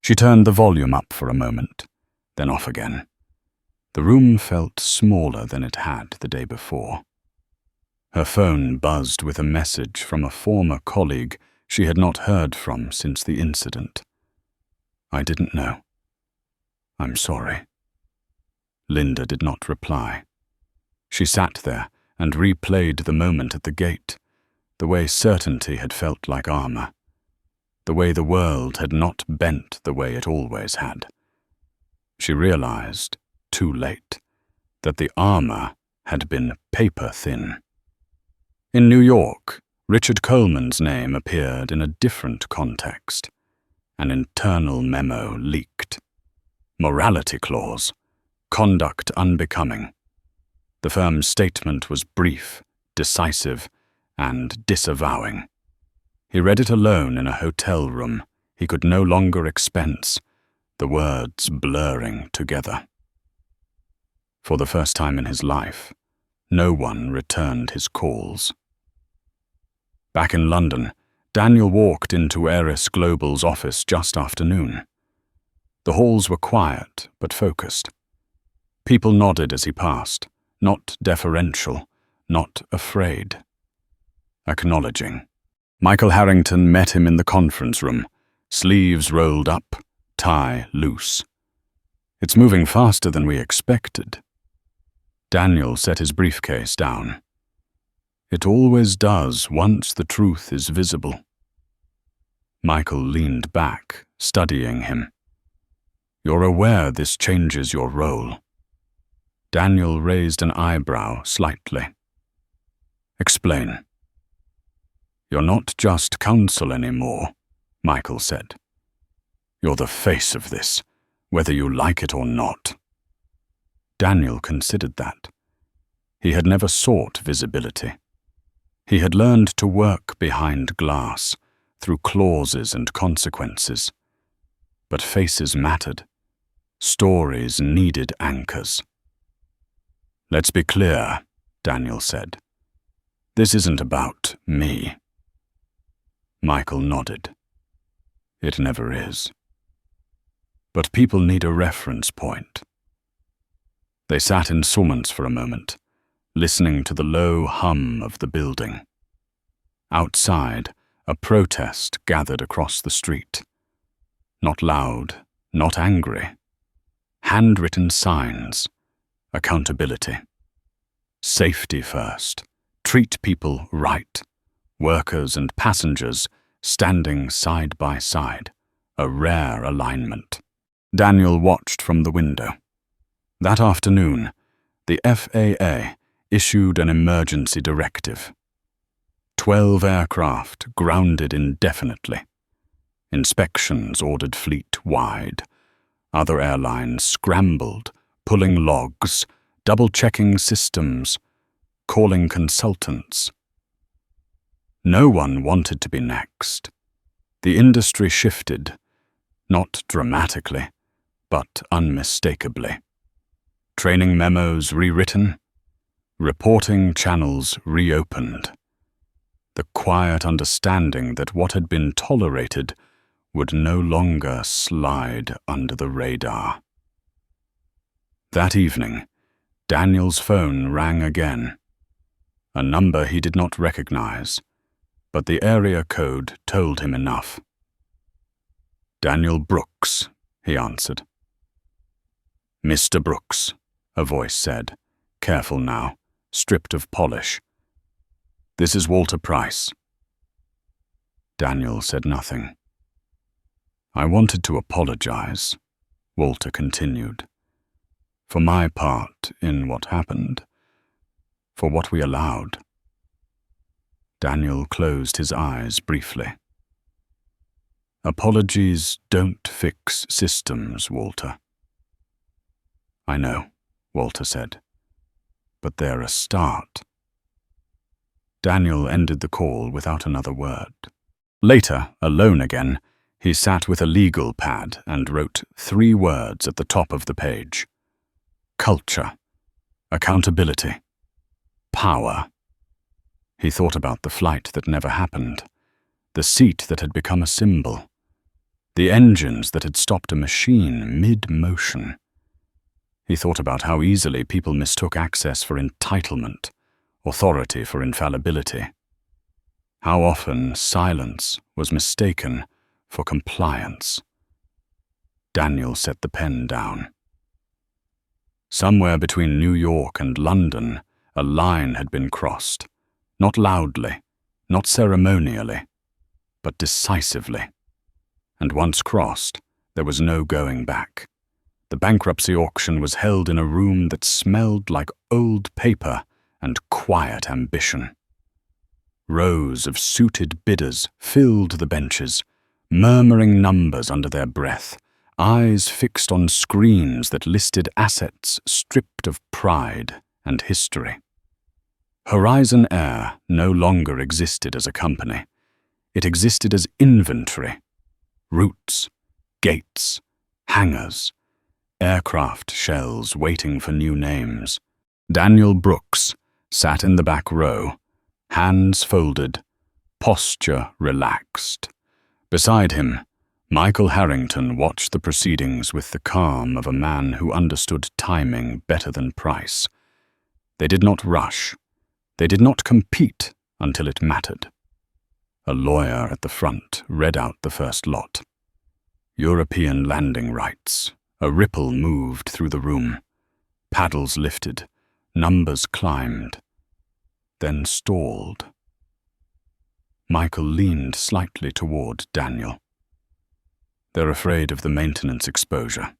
She turned the volume up for a moment, then off again. The room felt smaller than it had the day before. Her phone buzzed with a message from a former colleague she had not heard from since the incident. "I didn't know. I'm sorry." Linda did not reply. She sat there and replayed the moment at the gate, the way certainty had felt like armor, the way the world had not bent the way it always had. She realized, too late, that the armor had been paper-thin. In New York, Richard Coleman's name appeared in a different context. An internal memo leaked. Morality clause. Conduct unbecoming. The firm's statement was brief, decisive, and disavowing. He read it alone in a hotel room he could no longer expense, the words blurring together. For the first time in his life, no one returned his calls. Back in London, Daniel walked into Eris Global's office just after noon. The halls were quiet but focused. People nodded as he passed, not deferential, not afraid. Acknowledging. Michael Harrington met him in the conference room, sleeves rolled up, tie loose. "It's moving faster than we expected." Daniel set his briefcase down. "It always does once the truth is visible." Michael leaned back, studying him. "You're aware this changes your role?" Daniel raised an eyebrow slightly. "Explain." "You're not just counsel anymore," Michael said. "You're the face of this, whether you like it or not." Daniel considered that. He had never sought visibility. He had learned to work behind glass, through clauses and consequences. But faces mattered. Stories needed anchors. "Let's be clear," Daniel said. "This isn't about me." Michael nodded. "It never is. But people need a reference point." They sat in silence for a moment, listening to the low hum of the building. Outside, a protest gathered across the street. Not loud, not angry. Handwritten signs. Accountability. Safety first. Treat people right. Workers and passengers standing side by side. A rare alignment. Daniel watched from the window. That afternoon, the FAA issued an emergency directive. 12 aircraft grounded indefinitely. Inspections ordered fleet-wide. Other airlines scrambled, pulling logs, double-checking systems, calling consultants. No one wanted to be next. The industry shifted, not dramatically, but unmistakably. Training memos rewritten, reporting channels reopened. The quiet understanding that what had been tolerated would no longer slide under the radar. That evening, Daniel's phone rang again. A number he did not recognize, but the area code told him enough. "Daniel Brooks," he answered. "Mr. Brooks," a voice said, careful now, stripped of polish. "This is Walter Price." Daniel said nothing. "I wanted to apologize," Walter continued, "for my part in what happened, for what we allowed." Daniel closed his eyes briefly. "Apologies don't fix systems, Walter." "I know," Walter said, "but they're a start." Daniel ended the call without another word. Later, alone again, He sat with a legal pad and wrote 3 words at the top of the page. Culture, accountability, power. He thought about the flight that never happened, the seat that had become a symbol, the engines that had stopped a machine mid-motion. He thought about how easily people mistook access for entitlement, authority for infallibility. How often silence was mistaken for compliance. Daniel set the pen down. Somewhere between New York and London, a line had been crossed, not loudly, not ceremonially, but decisively. And once crossed, there was no going back. The bankruptcy auction was held in a room that smelled like old paper and quiet ambition. Rows of suited bidders filled the benches, murmuring numbers under their breath, eyes fixed on screens that listed assets stripped of pride and history. Horizon Air no longer existed as a company. It existed as inventory, routes, gates, hangars, aircraft shells waiting for new names. Daniel Brooks sat in the back row, hands folded, posture relaxed. Beside him, Michael Harrington watched the proceedings with the calm of a man who understood timing better than price. They did not rush. They did not compete until it mattered. A lawyer at the front read out the first lot. European landing rights. A ripple moved through the room. Paddles lifted. Numbers climbed. Then stalled. Michael leaned slightly toward Daniel. They're afraid of the maintenance exposure.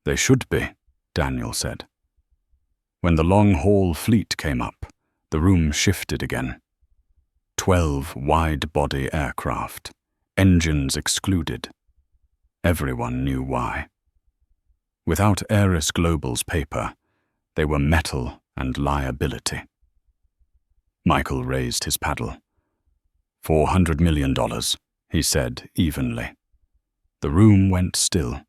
They should be, Daniel said. When the long-haul fleet came up, the room shifted again. 12 wide-body aircraft, engines excluded. Everyone knew why. Without Aeris Global's paper, they were metal and liability. Michael raised his paddle. $400 million, he said evenly. The room went still.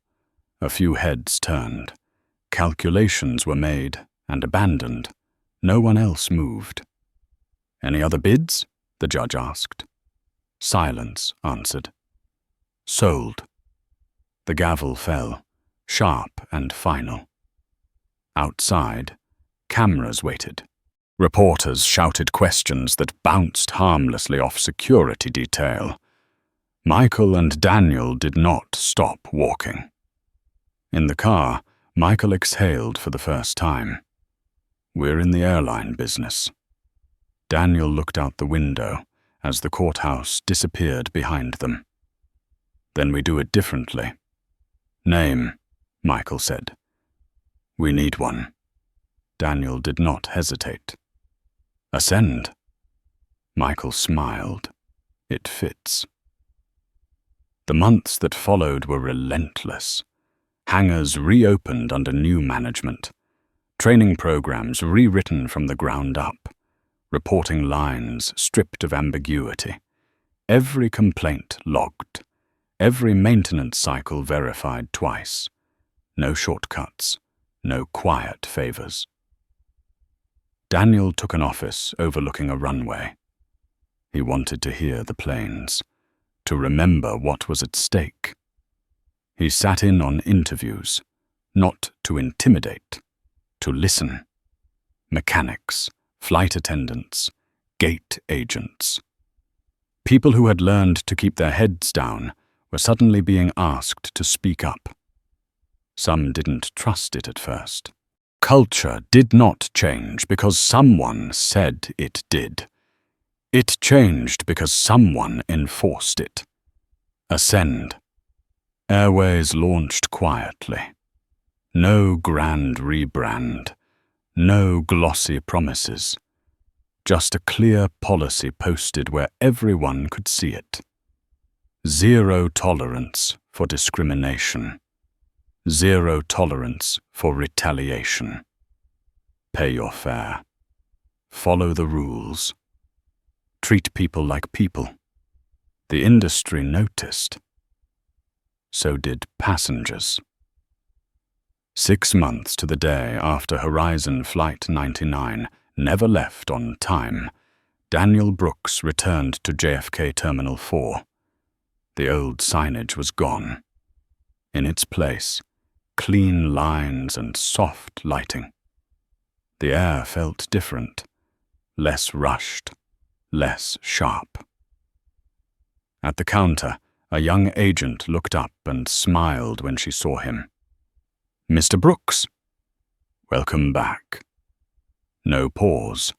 A few heads turned. Calculations were made and abandoned. No one else moved. Any other bids? The judge asked. Silence answered. Sold. The gavel fell, sharp and final. Outside, cameras waited. Reporters shouted questions that bounced harmlessly off security detail. Michael and Daniel did not stop walking. In the car, Michael exhaled for the first time. We're in the airline business. Daniel looked out the window as the courthouse disappeared behind them. Then we do it differently. Name, Michael said. We need one. Daniel did not hesitate. Ascend. Michael smiled. It fits. The months that followed were relentless. Hangars reopened under new management. Training programs rewritten from the ground up. Reporting lines stripped of ambiguity. Every complaint logged. Every maintenance cycle verified twice. No shortcuts. No quiet favors. Daniel took an office overlooking a runway. He wanted to hear the planes, to remember what was at stake. He sat in on interviews, not to intimidate, to listen. Mechanics, flight attendants, gate agents. People who had learned to keep their heads down were suddenly being asked to speak up. Some didn't trust it at first. Culture did not change because someone said it did. It changed because someone enforced it. Ascend. Airways launched quietly. No grand rebrand. No glossy promises. Just a clear policy posted where everyone could see it. Zero tolerance for discrimination. Zero tolerance for retaliation. Pay your fare. Follow the rules. Treat people like people. The industry noticed. So did passengers. 6 months to the day after Horizon Flight 99 never left on time, Daniel Brooks returned to JFK Terminal 4. The old signage was gone. In its place, clean lines and soft lighting. The air felt different, less rushed, less sharp. At the counter, a young agent looked up and smiled when she saw him. "Mr. Brooks." "Welcome back." No pause,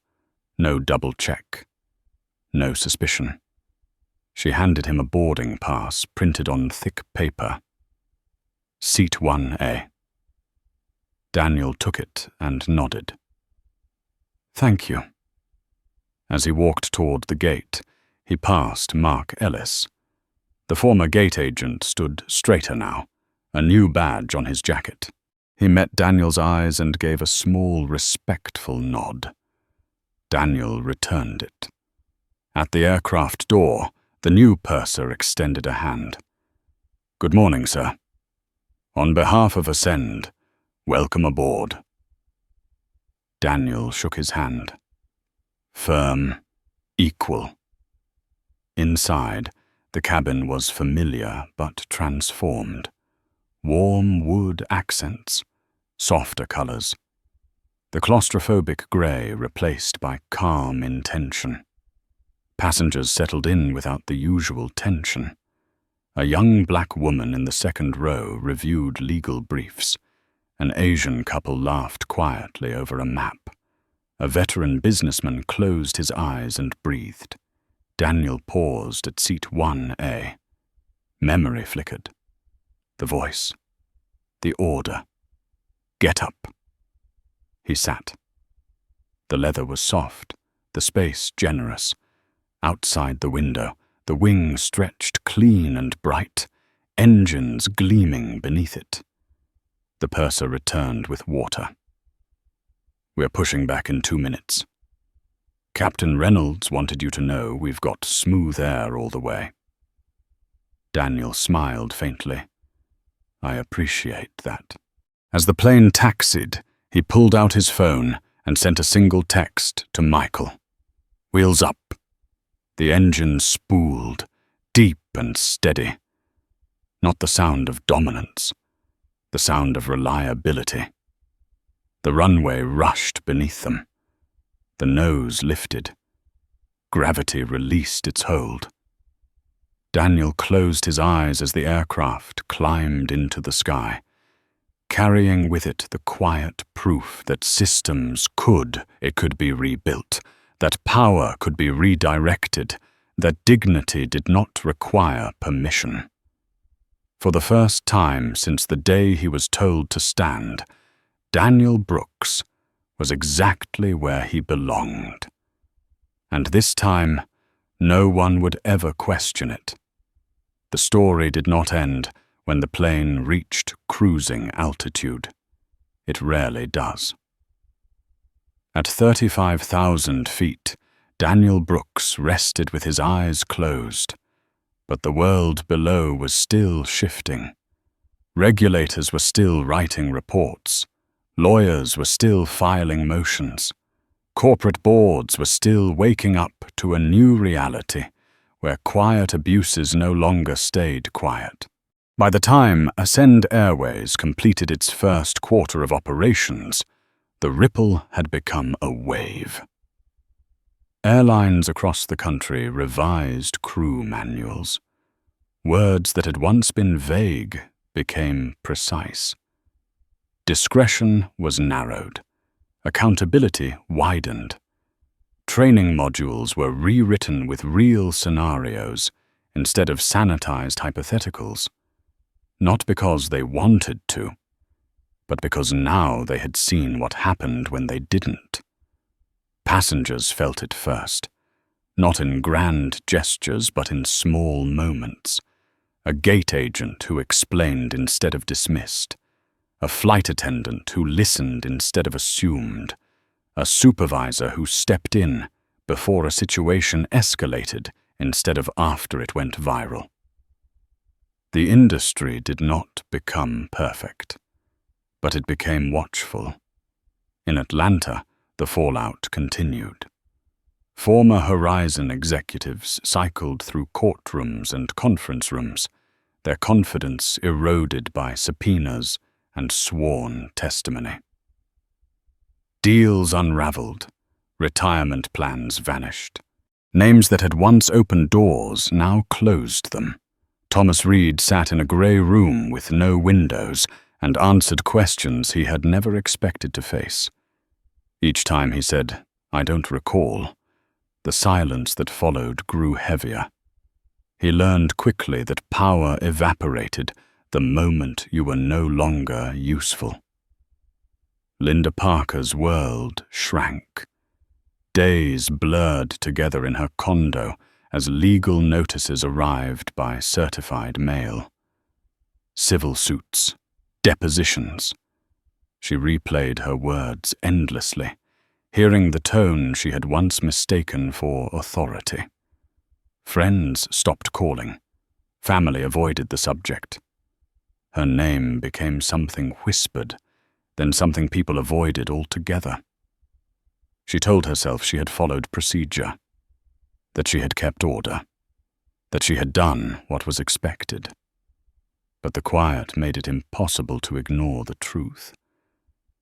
no double check, no suspicion. She handed him a boarding pass printed on thick paper. Seat 1A. Daniel took it and nodded. "Thank you." As he walked toward the gate, he passed Mark Ellis. The former gate agent stood straighter now, a new badge on his jacket. He met Daniel's eyes and gave a small, respectful nod. Daniel returned it. At the aircraft door, the new purser extended a hand. "Good morning, sir. On behalf of Ascend, welcome aboard." Daniel shook his hand. Firm, equal. Inside, the cabin was familiar but transformed. Warm wood accents, softer colors. The claustrophobic gray replaced by calm intention. Passengers settled in without the usual tension. A young black woman in the second row reviewed legal briefs. An Asian couple laughed quietly over a map. A veteran businessman closed his eyes and breathed. Daniel paused at seat 1A. Memory flickered. The voice. The order. "Get up." He sat. The leather was soft, the space generous. Outside the window, the wing stretched clean and bright, engines gleaming beneath it. The purser returned with water. "We're pushing back in 2 minutes. Captain Reynolds wanted you to know we've got smooth air all the way." Daniel smiled faintly. "I appreciate that." As the plane taxied, he pulled out his phone and sent a single text to Michael. "Wheels up." The engine spooled, deep and steady. Not the sound of dominance, the sound of reliability. The runway rushed beneath them. The nose lifted. Gravity released its hold. Daniel closed his eyes as the aircraft climbed into the sky, carrying with it the quiet proof that systems could be rebuilt, that power could be redirected, that dignity did not require permission. For the first time since the day he was told to stand, Daniel Brooks was exactly where he belonged. And this time, no one would ever question it. The story did not end when the plane reached cruising altitude. It rarely does. At 35,000 feet, Daniel Brooks rested with his eyes closed, but the world below was still shifting. Regulators were still writing reports. Lawyers were still filing motions. Corporate boards were still waking up to a new reality where quiet abuses no longer stayed quiet. By the time Ascend Airways completed its first quarter of operations, the ripple had become a wave. Airlines across the country revised crew manuals. Words that had once been vague became precise. Discretion was narrowed. Accountability widened. Training modules were rewritten with real scenarios instead of sanitized hypotheticals. Not because they wanted to, but because now they had seen what happened when they didn't. Passengers felt it first, not in grand gestures but in small moments. A gate agent who explained instead of dismissed. A flight attendant who listened instead of assumed. A supervisor who stepped in before a situation escalated instead of after it went viral. The industry did not become perfect, but it became watchful. In Atlanta, the fallout continued. Former Horizon executives cycled through courtrooms and conference rooms, their confidence eroded by subpoenas and sworn testimony. Deals unraveled, retirement plans vanished. Names that had once opened doors now closed them. Thomas Reed sat in a grey room with no windows and answered questions he had never expected to face. Each time he said, "I don't recall," the silence that followed grew heavier. He learned quickly that power evaporated the moment you were no longer useful. Linda Parker's world shrank. Days blurred together in her condo as legal notices arrived by certified mail. Civil suits, depositions. She replayed her words endlessly, hearing the tone she had once mistaken for authority. Friends stopped calling. Family avoided the subject. Her name became something whispered, then something people avoided altogether. She told herself she had followed procedure, that she had kept order, that she had done what was expected. But the quiet made it impossible to ignore the truth.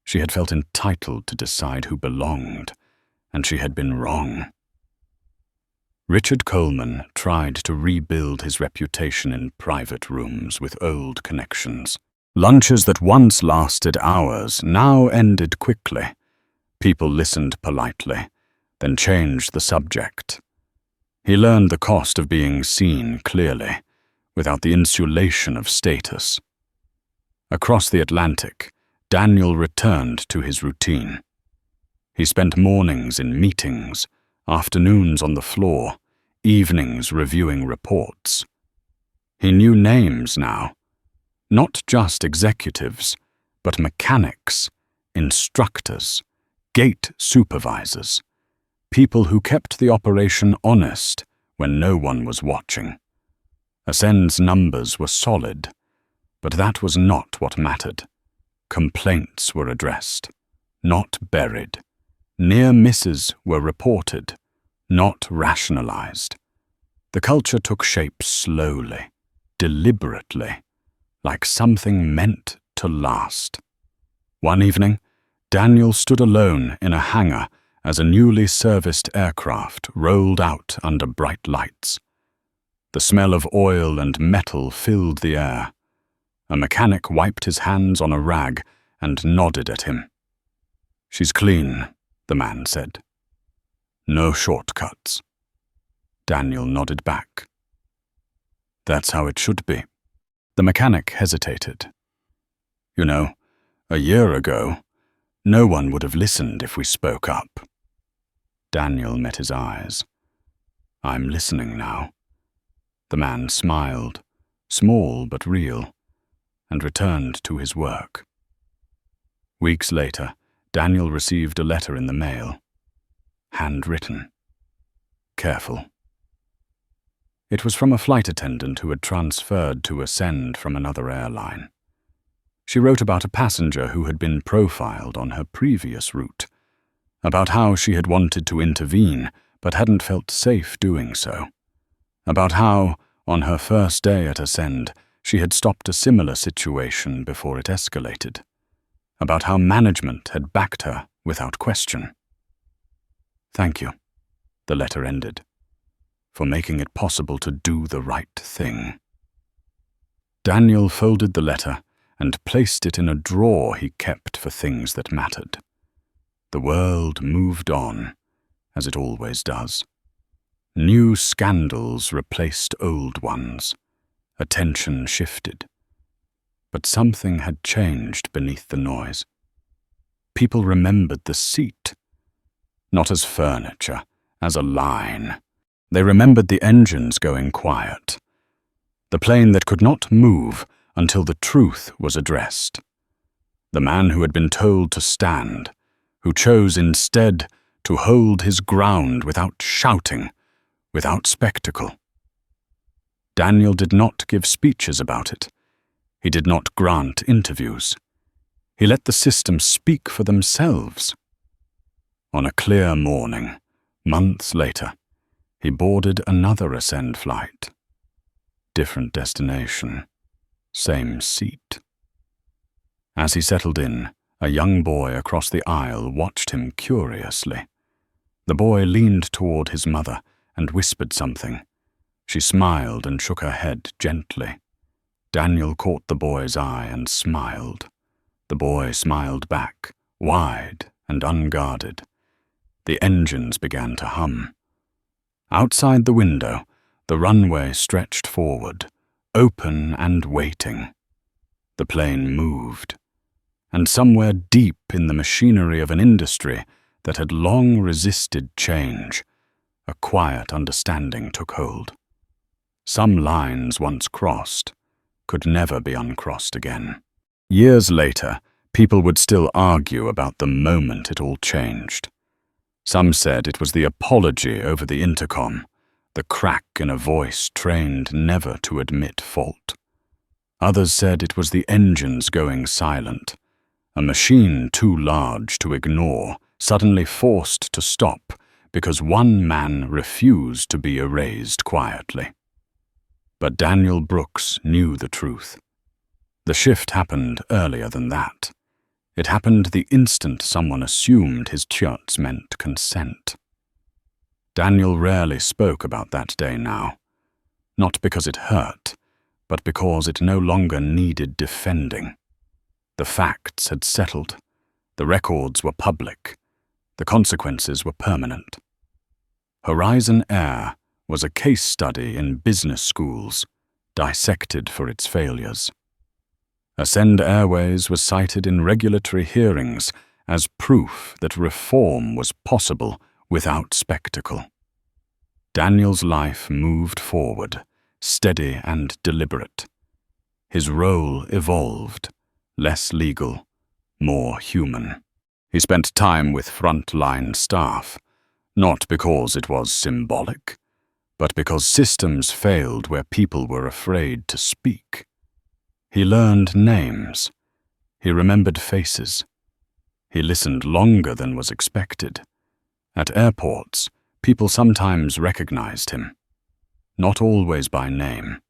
She had felt entitled to decide who belonged, and she had been wrong. Richard Coleman tried to rebuild his reputation in private rooms with old connections. Lunches that once lasted hours now ended quickly. People listened politely, then changed the subject. He learned the cost of being seen clearly, without the insulation of status. Across the Atlantic, Daniel returned to his routine. He spent mornings in meetings, afternoons on the floor, evenings reviewing reports. He knew names now, not just executives, but mechanics, instructors, gate supervisors, people who kept the operation honest when no one was watching. Ascend's numbers were solid, but that was not what mattered. Complaints were addressed, not buried. Near misses were reported, not rationalized. The culture took shape slowly, deliberately, like something meant to last. One evening, Daniel stood alone in a hangar as a newly serviced aircraft rolled out under bright lights. The smell of oil and metal filled the air. A mechanic wiped his hands on a rag and nodded at him. "She's clean," the man said. "No shortcuts." Daniel nodded back. "That's how it should be." The mechanic hesitated. "You know, a year ago, no one would have listened if we spoke up." Daniel met his eyes. "I'm listening now." The man smiled, small but real, and returned to his work. Weeks later, Daniel received a letter in the mail. Handwritten. Careful. It was from a flight attendant who had transferred to Ascend from another airline. She wrote about a passenger who had been profiled on her previous route, about how she had wanted to intervene but hadn't felt safe doing so, about how, on her first day at Ascend, she had stopped a similar situation before it escalated, about how management had backed her without question. "Thank you," the letter ended, "for making it possible to do the right thing." Daniel folded the letter and placed it in a drawer he kept for things that mattered. The world moved on, as it always does. New scandals replaced old ones. Attention shifted. But something had changed beneath the noise. People remembered the seat, not as furniture, as a line. They remembered the engines going quiet, the plane that could not move until the truth was addressed. The man who had been told to stand, who chose instead to hold his ground without shouting, without spectacle. Daniel did not give speeches about it. He did not grant interviews. He let the systems speak for themselves. On a clear morning, months later, he boarded another Ascend flight. Different destination, same seat. As he settled in, a young boy across the aisle watched him curiously. The boy leaned toward his mother and whispered something. She smiled and shook her head gently. Daniel caught the boy's eye and smiled. The boy smiled back, wide and unguarded. The engines began to hum. Outside the window, the runway stretched forward, open and waiting. The plane moved, and somewhere deep in the machinery of an industry that had long resisted change, a quiet understanding took hold. Some lines once crossed could never be uncrossed again. Years later, people would still argue about the moment it all changed. Some said it was the apology over the intercom, the crack in a voice trained never to admit fault. Others said it was the engines going silent, a machine too large to ignore, suddenly forced to stop because one man refused to be erased quietly. But Daniel Brooks knew the truth. The shift happened earlier than that. It happened the instant someone assumed his church meant consent. Daniel rarely spoke about that day now, not because it hurt, but because it no longer needed defending. The facts had settled. The records were public. The consequences were permanent. Horizon Air was a case study in business schools, dissected for its failures. Ascend Airways was cited in regulatory hearings as proof that reform was possible without spectacle. Daniel's life moved forward, steady and deliberate. His role evolved, less legal, more human. He spent time with frontline staff, not because it was symbolic, but because systems failed where people were afraid to speak. He learned names. He remembered faces. He listened longer than was expected. At airports, people sometimes recognized him, not always by name,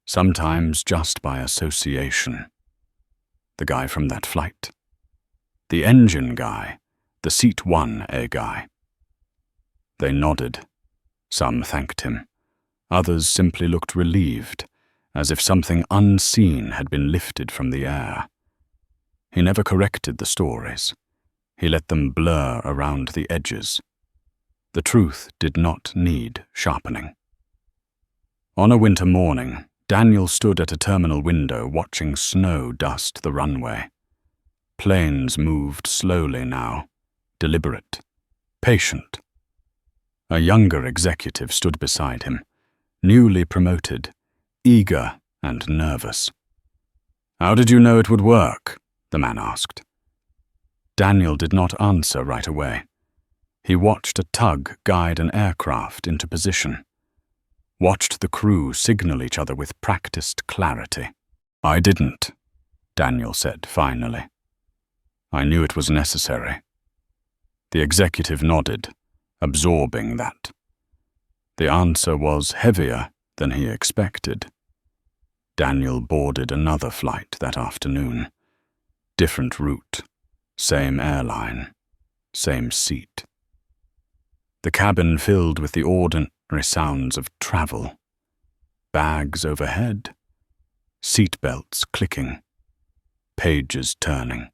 sometimes just by association. The guy from that flight. The engine guy, the Seat 1A guy. They nodded. Some thanked him. Others simply looked relieved, as if something unseen had been lifted from the air. He never corrected the stories. He let them blur around the edges. The truth did not need sharpening. On a winter morning, Daniel stood at a terminal window watching snow dust the runway. Planes moved slowly now, deliberate, patient. A younger executive stood beside him, newly promoted, eager and nervous. "How did you know it would work?" the man asked. Daniel did not answer right away. He watched a tug guide an aircraft into position, watched the crew signal each other with practiced clarity. "I didn't," Daniel said finally. "I knew it was necessary." The executive nodded, absorbing that. The answer was heavier than he expected. Daniel boarded another flight that afternoon. Different route, same airline, same seat. The cabin filled with the ordinary sounds of travel. Bags overhead, seatbelts clicking, pages turning.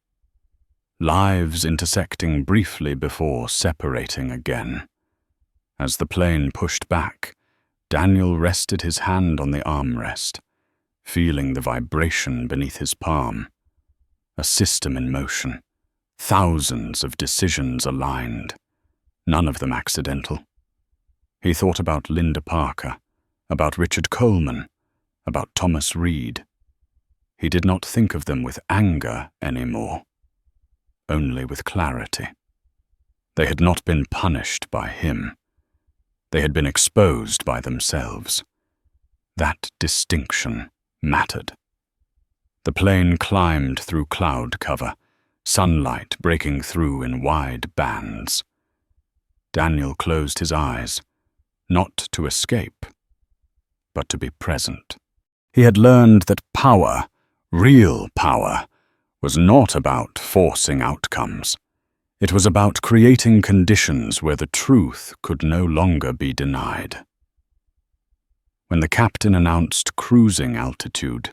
Lives intersecting briefly before separating again. As the plane pushed back, Daniel rested his hand on the armrest, feeling the vibration beneath his palm. A system in motion, thousands of decisions aligned, none of them accidental. He thought about Linda Parker, about Richard Coleman, about Thomas Reed. He did not think of them with anger anymore, only with clarity. They had not been punished by him. They had been exposed by themselves. That distinction mattered. The plane climbed through cloud cover, sunlight breaking through in wide bands. Daniel closed his eyes, not to escape, but to be present. He had learned that power, real power, was not about forcing outcomes. It was about creating conditions where the truth could no longer be denied. When the captain announced cruising altitude,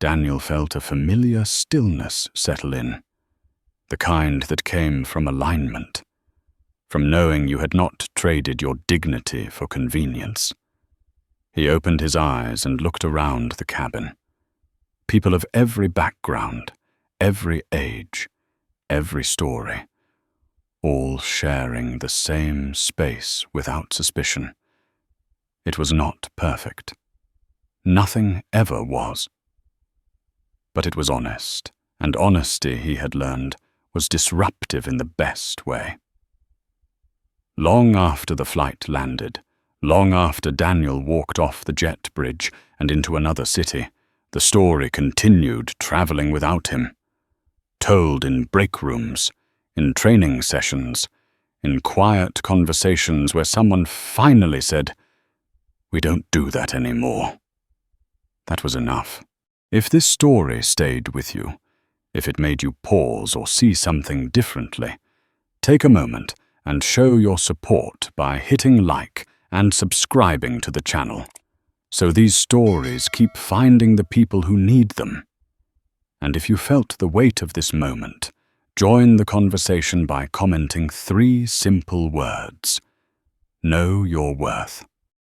Daniel felt a familiar stillness settle in, the kind that came from alignment, from knowing you had not traded your dignity for convenience. He opened his eyes and looked around the cabin. People of every background, every age, every story, all sharing the same space without suspicion. It was not perfect. Nothing ever was. But it was honest, and honesty, he had learned, was disruptive in the best way. Long after the flight landed, long after Daniel walked off the jet bridge and into another city, the story continued traveling without him. Told in break rooms, in training sessions, in quiet conversations where someone finally said, "We don't do that anymore." That was enough. If this story stayed with you, if it made you pause or see something differently, take a moment and show your support by hitting like and subscribing to the channel, so these stories keep finding the people who need them. And if you felt the weight of this moment, join the conversation by commenting 3 simple words. Know your worth.